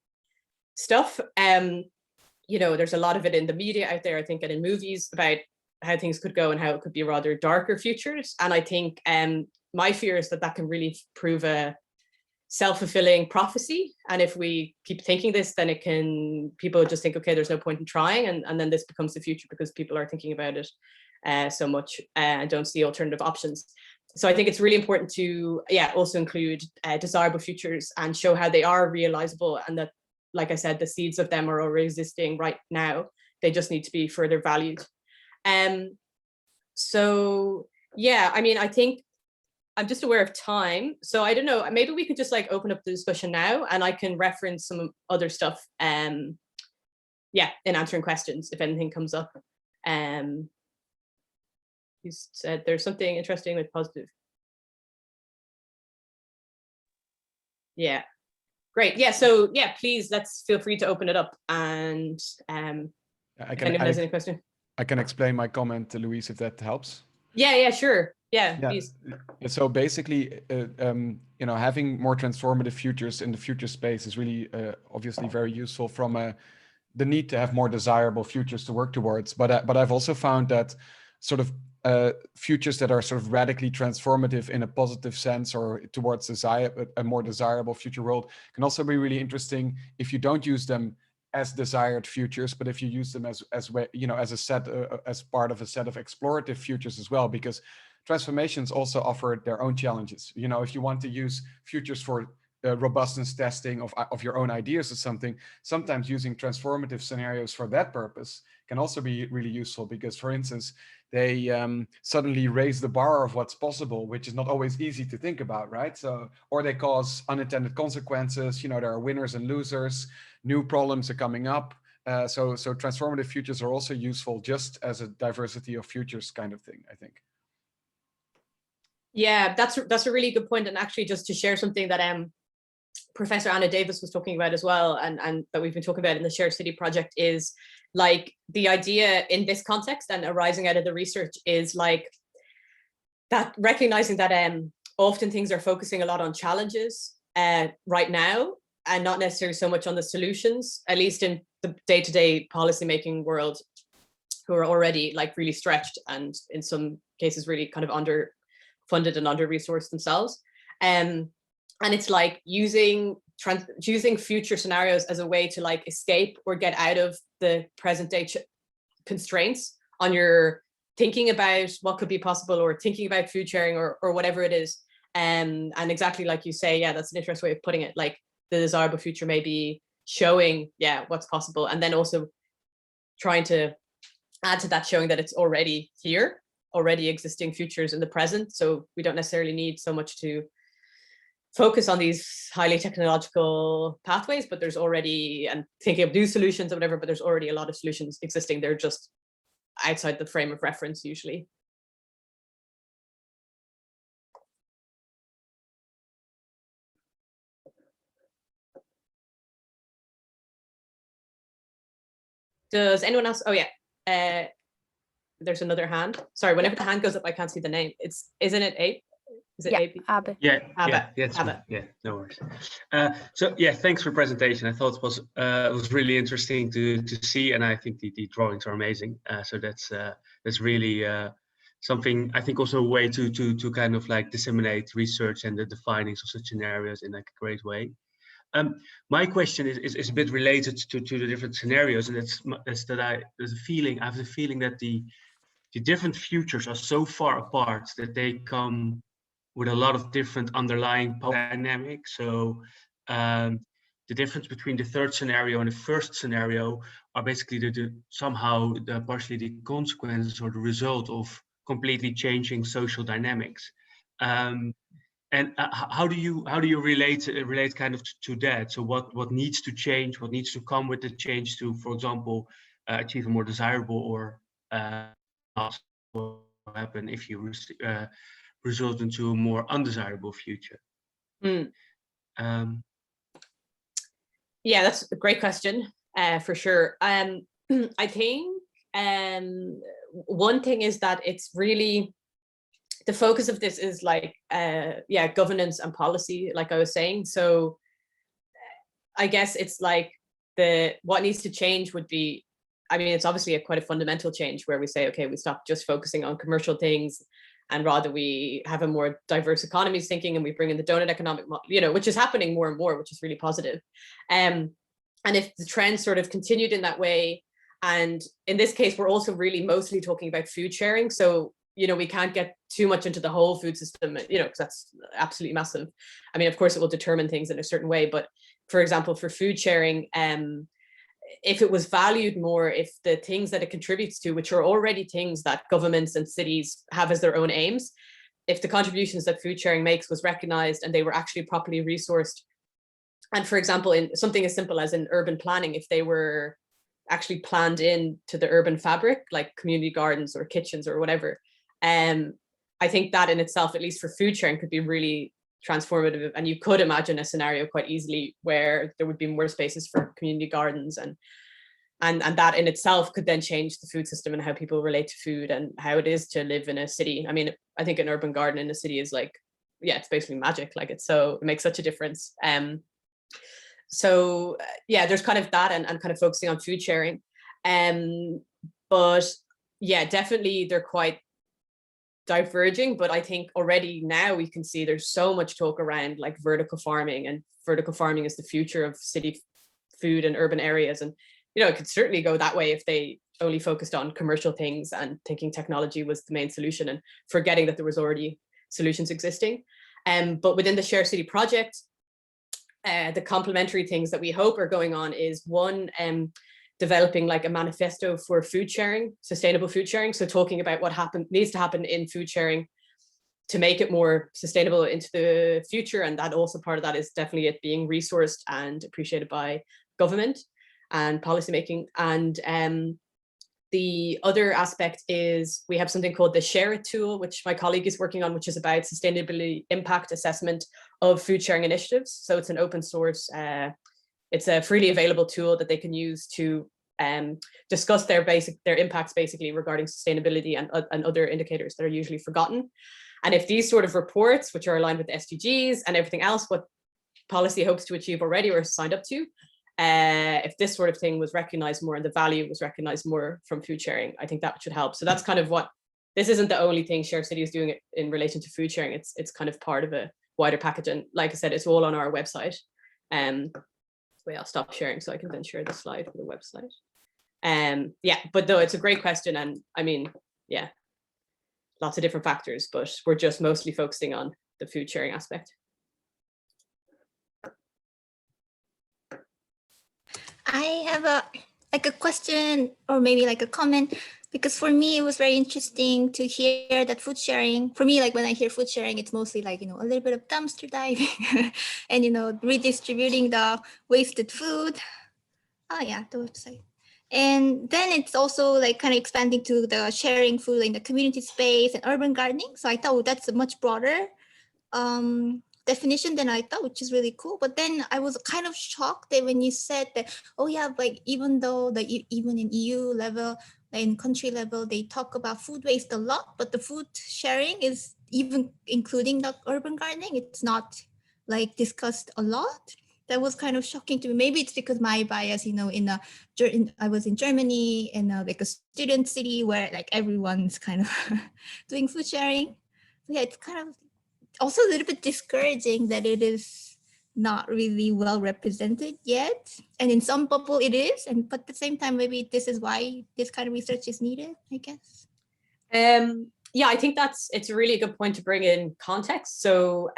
stuff. You know, there's a lot of it in the media out there, I think, and in movies about how things could go and how it could be rather darker futures. And I think my fear is that can really prove a self-fulfilling prophecy. And if we keep thinking this, then people just think, okay, there's no point in trying. And then this becomes the future because people are thinking about it so much and don't see alternative options. So I think it's really important to, also include desirable futures and show how they are realizable, and that, like I said, the seeds of them are already existing right now. They just need to be further valued. So yeah, I mean, I think I'm just aware of time. So I don't know, maybe we could just like open up the discussion now and I can reference some other stuff, in answering questions if anything comes up. You said there's something interesting with positive. Yeah, great. Yeah, so yeah, please, let's feel free to open it up, and if anyone has any question. I can explain my comment to Louise if that helps. Yeah, sure. Yeah, please. So basically, having more transformative futures in the future space is really obviously very useful from the need to have more desirable futures to work towards. But I've also found that sort of futures that are sort of radically transformative in a positive sense, or towards a more desirable future world, can also be really interesting if you don't use them as desired futures, but if you use them as a set as part of a set of explorative futures as well, because transformations also offer their own challenges. If you want to use futures for robustness testing of your own ideas or something, sometimes using transformative scenarios for that purpose can also be really useful, because, for instance, they suddenly raise the bar of what's possible, which is not always easy to think about, right? So, or they cause unintended consequences. There are winners and losers. New problems are coming up. So transformative futures are also useful just as a diversity of futures kind of thing, I think. Yeah, that's a really good point. And actually, just to share something that Professor Anna Davis was talking about as well, and that we've been talking about in the SHARECITY project, is like the idea in this context and arising out of the research is like that, recognizing that often things are focusing a lot on challenges right now, and not necessarily so much on the solutions, at least in the day-to-day policymaking world, who are already like really stretched and in some cases really kind of underfunded and under-resourced themselves. And it's like using future scenarios as a way to like escape or get out of the present day constraints on your thinking about what could be possible, or thinking about food sharing, or whatever it is. And exactly like you say, yeah, that's an interesting way of putting it. Like the desirable future may be showing, yeah, what's possible, and then also trying to add to that, showing that it's already here, already existing futures in the present. So we don't necessarily need so much to focus on these highly technological pathways, but there's already, and thinking of new solutions or whatever, but there's already a lot of solutions existing. They're just outside the frame of reference usually. Does anyone else? Oh yeah, there's another hand. Sorry, whenever the hand goes up, I can't see the name. Isn't it Abe? Is it Abe? Abe. Yeah, Abe. yeah, no worries. So yeah, thanks for the presentation. I thought it was really interesting to see, and I think the drawings are amazing. So that's really something, I think, also a way to kind of like disseminate research and the findings of such scenarios in like a great way. My question is a bit related to the different scenarios, and that's that I have the feeling that the different futures are so far apart that they come with a lot of different underlying dynamics. So the difference between the third scenario and the first scenario are basically somehow partially the consequences or the result of completely changing social dynamics. And how do you relate kind of to that? So what needs to change? What needs to come with the change to, for example, achieve a more desirable or not happen if you result into a more undesirable future? Yeah, that's a great question, for sure. I think one thing is that it's really, the focus of this is like, yeah, governance and policy, like I was saying. So I guess it's like what needs to change would be, I mean, it's obviously quite a fundamental change where we say, okay, we stop just focusing on commercial things, and rather we have a more diverse economies thinking, and we bring in the donut economic model, which is happening more and more, which is really positive. And if the trend sort of continued in that way, and in this case, we're also really mostly talking about food sharing. So, we can't get too much into the whole food system, because that's absolutely massive. I mean, of course, it will determine things in a certain way, but for example, for food sharing, if it was valued more, if the things that it contributes to, which are already things that governments and cities have as their own aims, if the contributions that food sharing makes was recognized and they were actually properly resourced, and for example, in something as simple as in urban planning, if they were actually planned into the urban fabric, like community gardens or kitchens or whatever, I think that in itself, at least for food sharing, could be really transformative. And you could imagine a scenario quite easily where there would be more spaces for community gardens, and that in itself could then change the food system and how people relate to food and how it is to live in a city. I mean, I think an urban garden in a city is like, yeah, it's basically magic. Like it makes such a difference. So yeah, there's kind of that, and kind of focusing on food sharing. But yeah, definitely they're quite diverging, but I think already now we can see there's so much talk around like vertical farming, and vertical farming is the future of city food and urban areas. And, you know, it could certainly go that way if they only focused on commercial things and thinking technology was the main solution and forgetting that there was already solutions existing. But within the SHARECITY project, the complementary things that we hope are going on is one, developing like a manifesto for food sharing, sustainable food sharing. So talking about what needs to happen in food sharing to make it more sustainable into the future. And that also part of that is definitely it being resourced and appreciated by government and policymaking. And the other aspect is we have something called the Share It tool, which my colleague is working on, which is about sustainability impact assessment of food sharing initiatives. So it's an open source, it's a freely available tool that they can use to discuss their impacts basically regarding sustainability and other indicators that are usually forgotten. And if these sort of reports, which are aligned with the SDGs and everything else, what policy hopes to achieve already or signed up to, if this sort of thing was recognized more and the value was recognized more from food sharing, I think that should help. So that's kind of what, this isn't the only thing SHARECITY is doing in relation to food sharing. It's kind of part of a wider package. And like I said, it's all on our website. Wait, I'll stop sharing so I can then share the slide for the website. Yeah, but though it's a great question. And I mean, yeah, lots of different factors, but we're just mostly focusing on the food sharing aspect. I have a question or maybe like a comment, because for me, it was very interesting to hear that food sharing, for me, like when I hear food sharing, it's mostly like, you know, a little bit of dumpster diving and, you know, redistributing the wasted food. Oh yeah, the website. And then it's also like kind of expanding to the sharing food in the community space and urban gardening. So I thought that's a much broader definition than I thought, which is really cool. But then I was kind of shocked that when you said that, oh yeah, like even though even in EU level, in country level, they talk about food waste a lot, but the food sharing is even including the urban gardening, it's not like discussed a lot. That was kind of shocking to me. Maybe it's because my bias, you know, I was in Germany in like a student city where like everyone's kind of doing food sharing. So yeah, it's kind of also a little bit discouraging that it is not really well represented yet. And in some bubble it is, but at the same time, maybe this is why this kind of research is needed, I guess. Yeah, I think it's a really good point to bring in context. So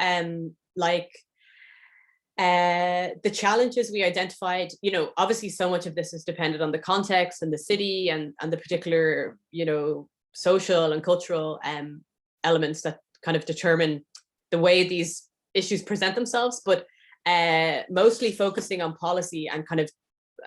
the challenges we identified, you know, obviously so much of this is dependent on the context and the city and the particular, you know, social and cultural elements that kind of determine the way these issues present themselves, but mostly focusing on policy and kind of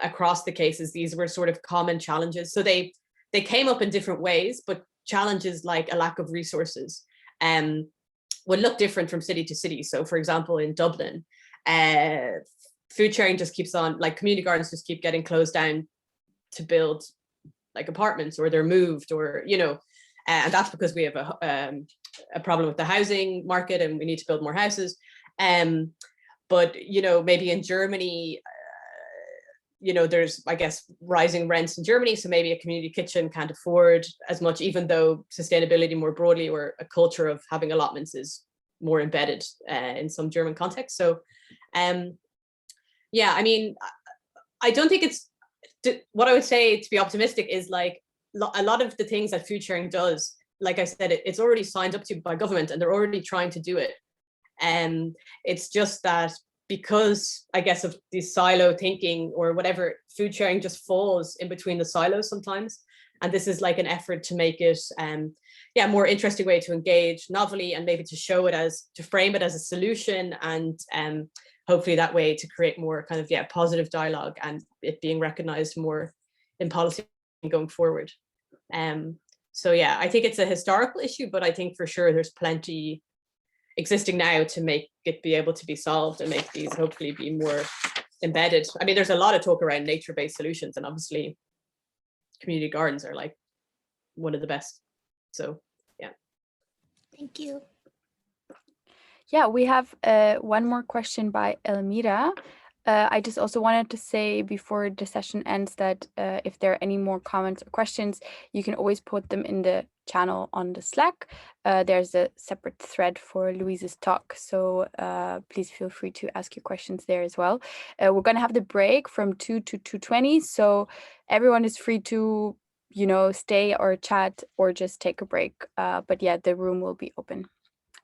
across the cases, these were sort of common challenges. So they came up in different ways, but challenges like a lack of resources would look different from city to city. So for example, in Dublin, food sharing just keeps on, like community gardens just keep getting closed down to build like apartments, or they're moved, or, you know, and that's because we have a problem with the housing market and we need to build more houses. But, you know, maybe in Germany, you know, there's, I guess, rising rents in Germany. So maybe a community kitchen can't afford as much, even though sustainability more broadly, or a culture of having allotments, is more embedded in some German contexts. So, yeah, I mean, I don't think it's, what I would say to be optimistic is like a lot of the things that food sharing does, like I said, it's already signed up to by government and they're already trying to do it. And it's just that because, I guess, of this silo thinking or whatever, food sharing just falls in between the silos sometimes. And this is like an effort to make it, yeah, more interesting way to engage novelly, and maybe to show it as, to frame it as a solution, and hopefully that way to create more kind of, yeah, positive dialogue and it being recognized more in policy going forward. So yeah, I think it's a historical issue, but I think for sure there's plenty existing now to make it be able to be solved and make these hopefully be more embedded. I mean, there's a lot of talk around nature-based solutions, and obviously community gardens are like one of the best. So yeah. Thank you. Yeah, we have one more question by Elmira. I just also wanted to say before the session ends that if there are any more comments or questions, you can always put them in the channel on the Slack. There's a separate thread for Louise's talk, so please feel free to ask your questions there as well. We're going to have the break from 2 to 2:20, so everyone is free to, you know, stay or chat or just take a break. But yeah, the room will be open.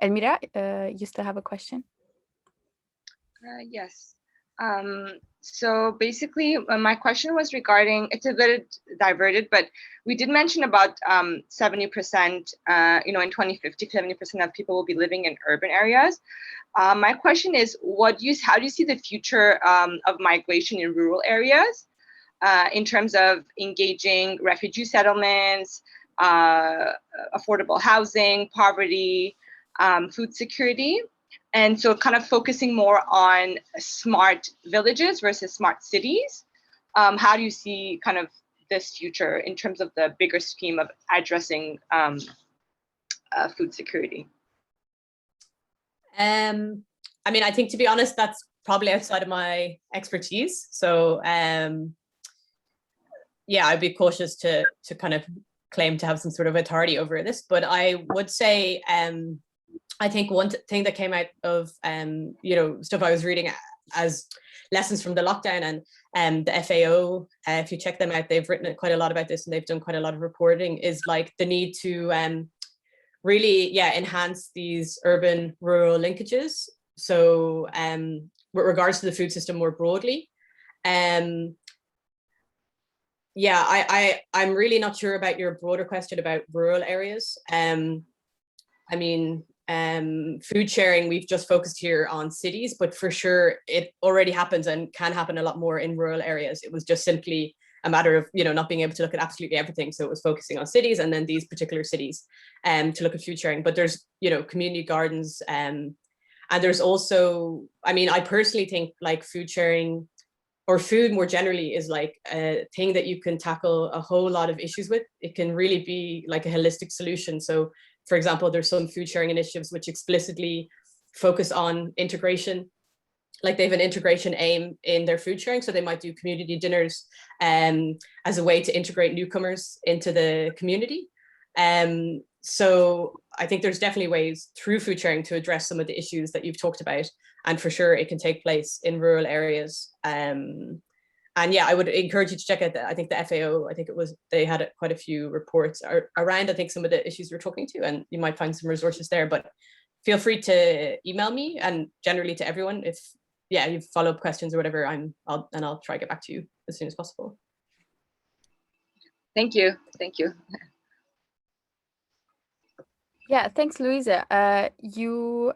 Elmira, you still have a question? Yes. So basically, my question was regarding, it's a bit diverted, but we did mention about 70%, you know, in 2050, 70% of people will be living in urban areas. My question is, how do you see the future of migration in rural areas in terms of engaging refugee settlements, affordable housing, poverty, food security? And so kind of focusing more on smart villages versus smart cities. How do you see kind of this future in terms of the bigger scheme of addressing food security? I mean, I think, to be honest, that's probably outside of my expertise. So yeah, I'd be cautious to kind of claim to have some sort of authority over this. But I would say, I think one thing that came out of, you know, stuff I was reading as lessons from the lockdown, and the FAO, if you check them out, they've written quite a lot about this and they've done quite a lot of reporting, is like the need to really, yeah, enhance these urban-rural linkages. So with regards to the food system more broadly, yeah, I'm really not sure about your broader question about rural areas. I mean, food sharing, we've just focused here on cities, but for sure it already happens and can happen a lot more in rural areas. It was just simply a matter of, you know, not being able to look at absolutely everything. So it was focusing on cities, and then these particular cities to look at food sharing. But there's, you know, community gardens, and there's also, I mean, I personally think like food sharing or food more generally is like a thing that you can tackle a whole lot of issues with. It can really be like a holistic solution. So for example, there's some food sharing initiatives which explicitly focus on integration. Like they have an integration aim in their food sharing. So they might do community dinners as a way to integrate newcomers into the community. So I think there's definitely ways through food sharing to address some of the issues that you've talked about. And for sure, it can take place in rural areas. And yeah, I would encourage you to check out I think the FAO, I think it was, they had quite a few reports around, I think, some of the issues we're talking to, and you might find some resources there. But feel free to email me, and generally to everyone, if yeah, you've follow-up questions or whatever, I'll try to get back to you as soon as possible. Thank you. Thank you. Yeah, thanks, Louisa. You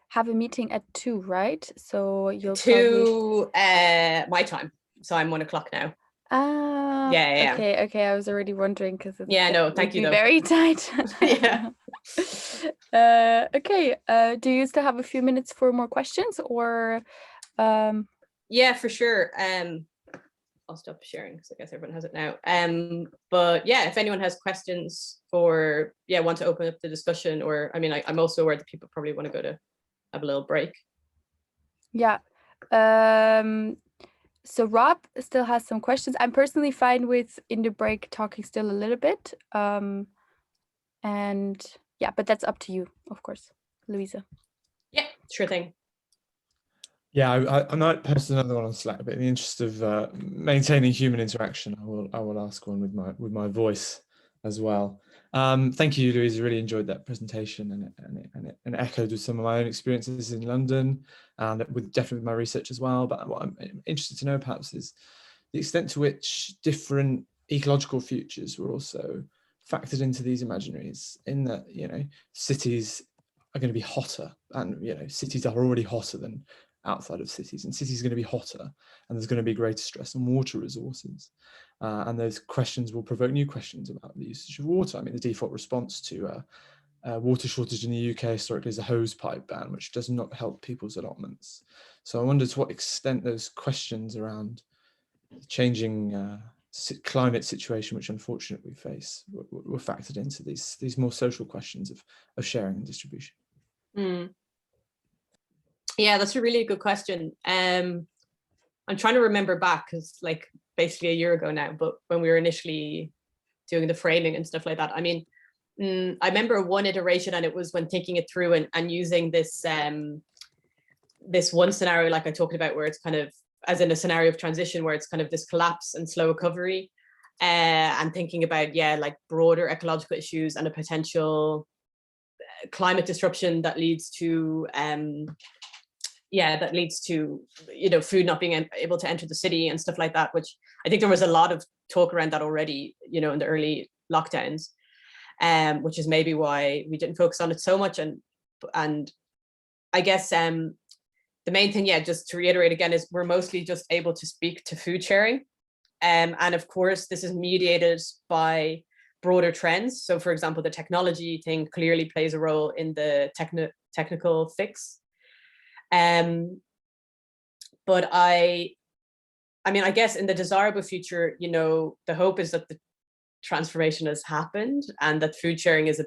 have a meeting at 2, right? So you'll 2 my time. So I'm 1 o'clock now. Yeah. Okay. I was already wondering because yeah, no, thank you though. Very tight. Yeah. Okay. Do you still have a few minutes for more questions, or? Yeah, for sure. I'll stop sharing because I guess everyone has it now. But yeah, if anyone has questions or want to open up the discussion, or I mean, I'm also aware that people probably want to go to have a little break. Yeah. So Rob still has some questions. I'm personally fine with in the break talking still a little bit. And yeah, but that's up to you, of course, Louisa. Yeah, sure thing. Yeah, I might post another one on Slack, but in the interest of maintaining human interaction, I will ask one with my voice as well. Thank you, Louise. I really enjoyed that presentation, and it echoed with some of my own experiences in London, and definitely with my research as well. But what I'm interested to know perhaps is the extent to which different ecological futures were also factored into these imaginaries, in that, you know, cities are going to be hotter, and, you know, cities are already hotter than outside of cities, and cities are going to be hotter, and there's going to be greater stress on water resources. And those questions will provoke new questions about the usage of water. I mean, the default response to water shortage in the UK historically is a hose pipe ban, which does not help people's allotments. So I wonder to what extent those questions around the changing climate situation, which unfortunately we face, were factored into these more social questions of sharing and distribution. Yeah, that's a really good question. I'm trying to remember back, because like basically a year ago now, but when we were initially doing the framing and stuff like that, I mean, I remember one iteration, and it was when thinking it through and using this this one scenario like I talked about, where it's kind of as in a scenario of transition, where it's kind of this collapse and slow recovery, and thinking about, yeah, like broader ecological issues and a potential climate disruption that leads to you know, food not being able to enter the city and stuff like that, which I think there was a lot of talk around that already, you know, in the early lockdowns, which is maybe why we didn't focus on it so much. And I guess the main thing, yeah, just to reiterate again, is we're mostly just able to speak to food sharing, and of course this is mediated by broader trends. So for example, the technology thing clearly plays a role in the technical fix. But I mean, I guess in the desirable future, you know, the hope is that the transformation has happened and that food sharing is a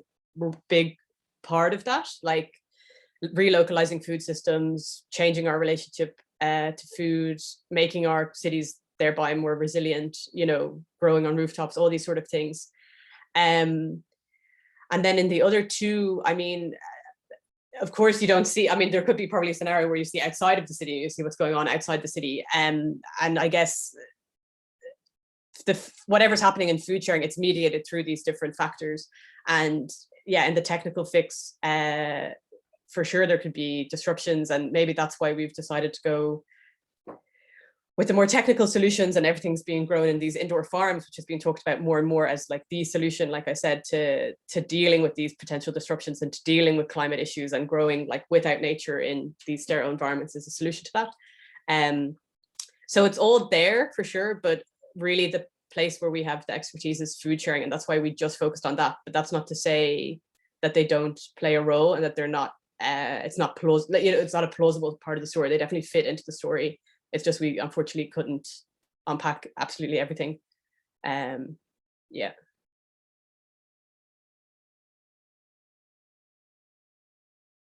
big part of that, like relocalizing food systems, changing our relationship to food, making our cities thereby more resilient, you know, growing on rooftops, all these sort of things. And then in the other two, I mean, of course you don't see, I mean, there could be probably a scenario where you see outside of the city, you see what's going on outside the city. And I guess whatever's happening in food sharing, it's mediated through these different factors. And yeah, in the technical fix, for sure there could be disruptions, and maybe that's why we've decided to go with the more technical solutions, and everything's being grown in these indoor farms, which has been talked about more and more as like the solution, like I said, to dealing with these potential disruptions and to dealing with climate issues, and growing like without nature in these sterile environments is a solution to that. So it's all there for sure, but really the place where we have the expertise is food sharing, and that's why we just focused on that. But that's not to say that they don't play a role and that they're not, it's not plausible, you know, it's not a plausible part of the story. They definitely fit into the story. It's just we unfortunately couldn't unpack absolutely everything. Yeah.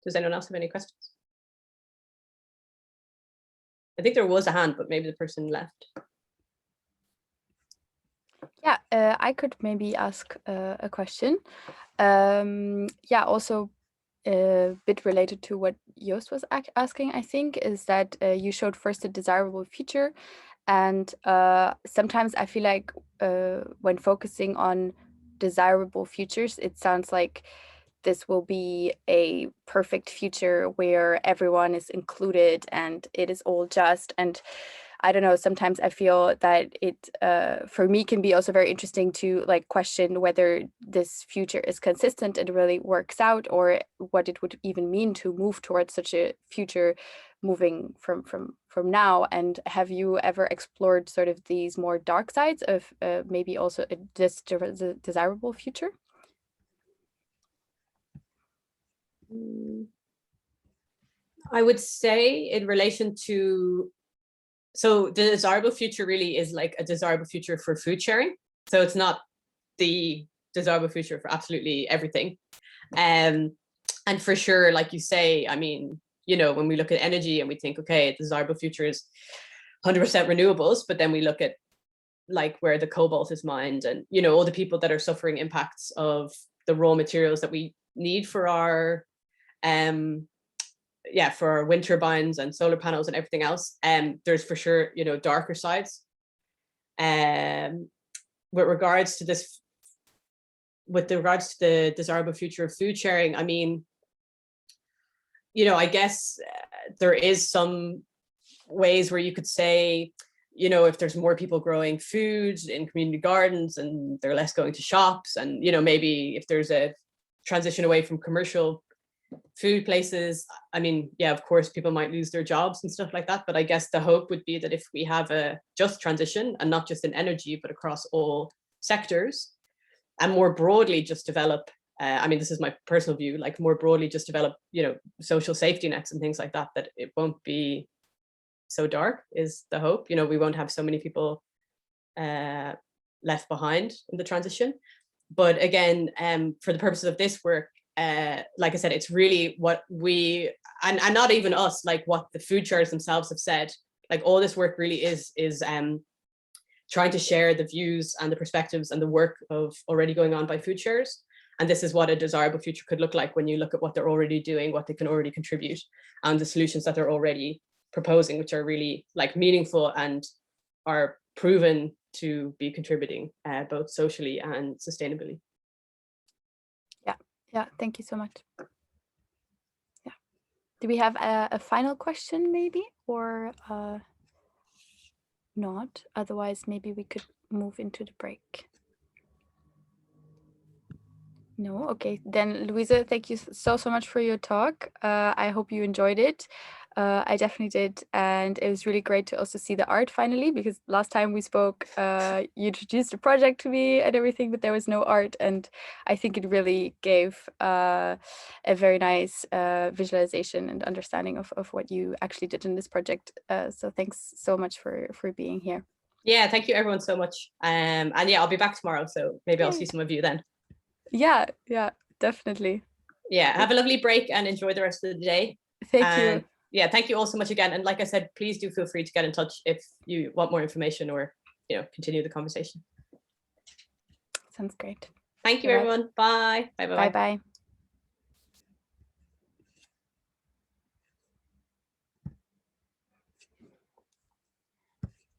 Does anyone else have any questions? I think there was a hand, but maybe the person left. Yeah, I could maybe ask a question. Yeah, also a bit related to what Joost was asking, I think, is that you showed first a desirable future. And sometimes I feel like when focusing on desirable futures, it sounds like this will be a perfect future where everyone is included and it is all just. And I don't know, sometimes I feel that it, for me, can be also very interesting to like question whether this future is consistent and really works out, or what it would even mean to move towards such a future moving from now. And have you ever explored sort of these more dark sides of maybe also this desirable future? I would say in relation to, so the desirable future really is like a desirable future for food sharing. So it's not the desirable future for absolutely everything. And for sure, like you say, I mean, you know, when we look at energy and we think, okay, the desirable future is 100% renewables, but then we look at like where the cobalt is mined, and, you know, all the people that are suffering impacts of the raw materials that we need for our for our wind turbines and solar panels and everything else. There's for sure, you know, darker sides. With regards to the desirable future of food sharing, I mean, you know, I guess there is some ways where you could say, you know, if there's more people growing food in community gardens and they're less going to shops, and, you know, maybe if there's a transition away from commercial food places, I mean, yeah, of course people might lose their jobs and stuff like that, but I guess the hope would be that if we have a just transition, and not just in energy but across all sectors, and more broadly just develop, I mean, this is my personal view, like more broadly just develop, you know, social safety nets and things like that, that it won't be so dark is the hope. You know, we won't have so many people left behind in the transition. But again, for the purposes of this work, like I said, it's really what we, and not even us, like what the food shares themselves have said, like all this work really is trying to share the views and the perspectives and the work of already going on by food sharers. And this is what a desirable future could look like when you look at what they're already doing, what they can already contribute, and the solutions that they're already proposing, which are really like meaningful and are proven to be contributing both socially and sustainably. Yeah, thank you so much. Yeah. Do we have a final question maybe, or not? Otherwise, maybe we could move into the break. No, okay. Then Louise, thank you so much for your talk. I hope you enjoyed it. I definitely did, and it was really great to also see the art finally, because last time we spoke, you introduced the project to me and everything, but there was no art, and I think it really gave a very nice visualization and understanding of what you actually did in this project. So thanks so much for being here. Yeah, thank you everyone so much. And yeah, I'll be back tomorrow, so maybe I'll see some of you then. Yeah, definitely. Yeah, have a lovely break and enjoy the rest of the day. Thank you. Yeah, thank you all so much again. And like I said, please do feel free to get in touch if you want more information or, you know, continue the conversation. Sounds great. Thank you, everyone. Bye. Bye. Bye.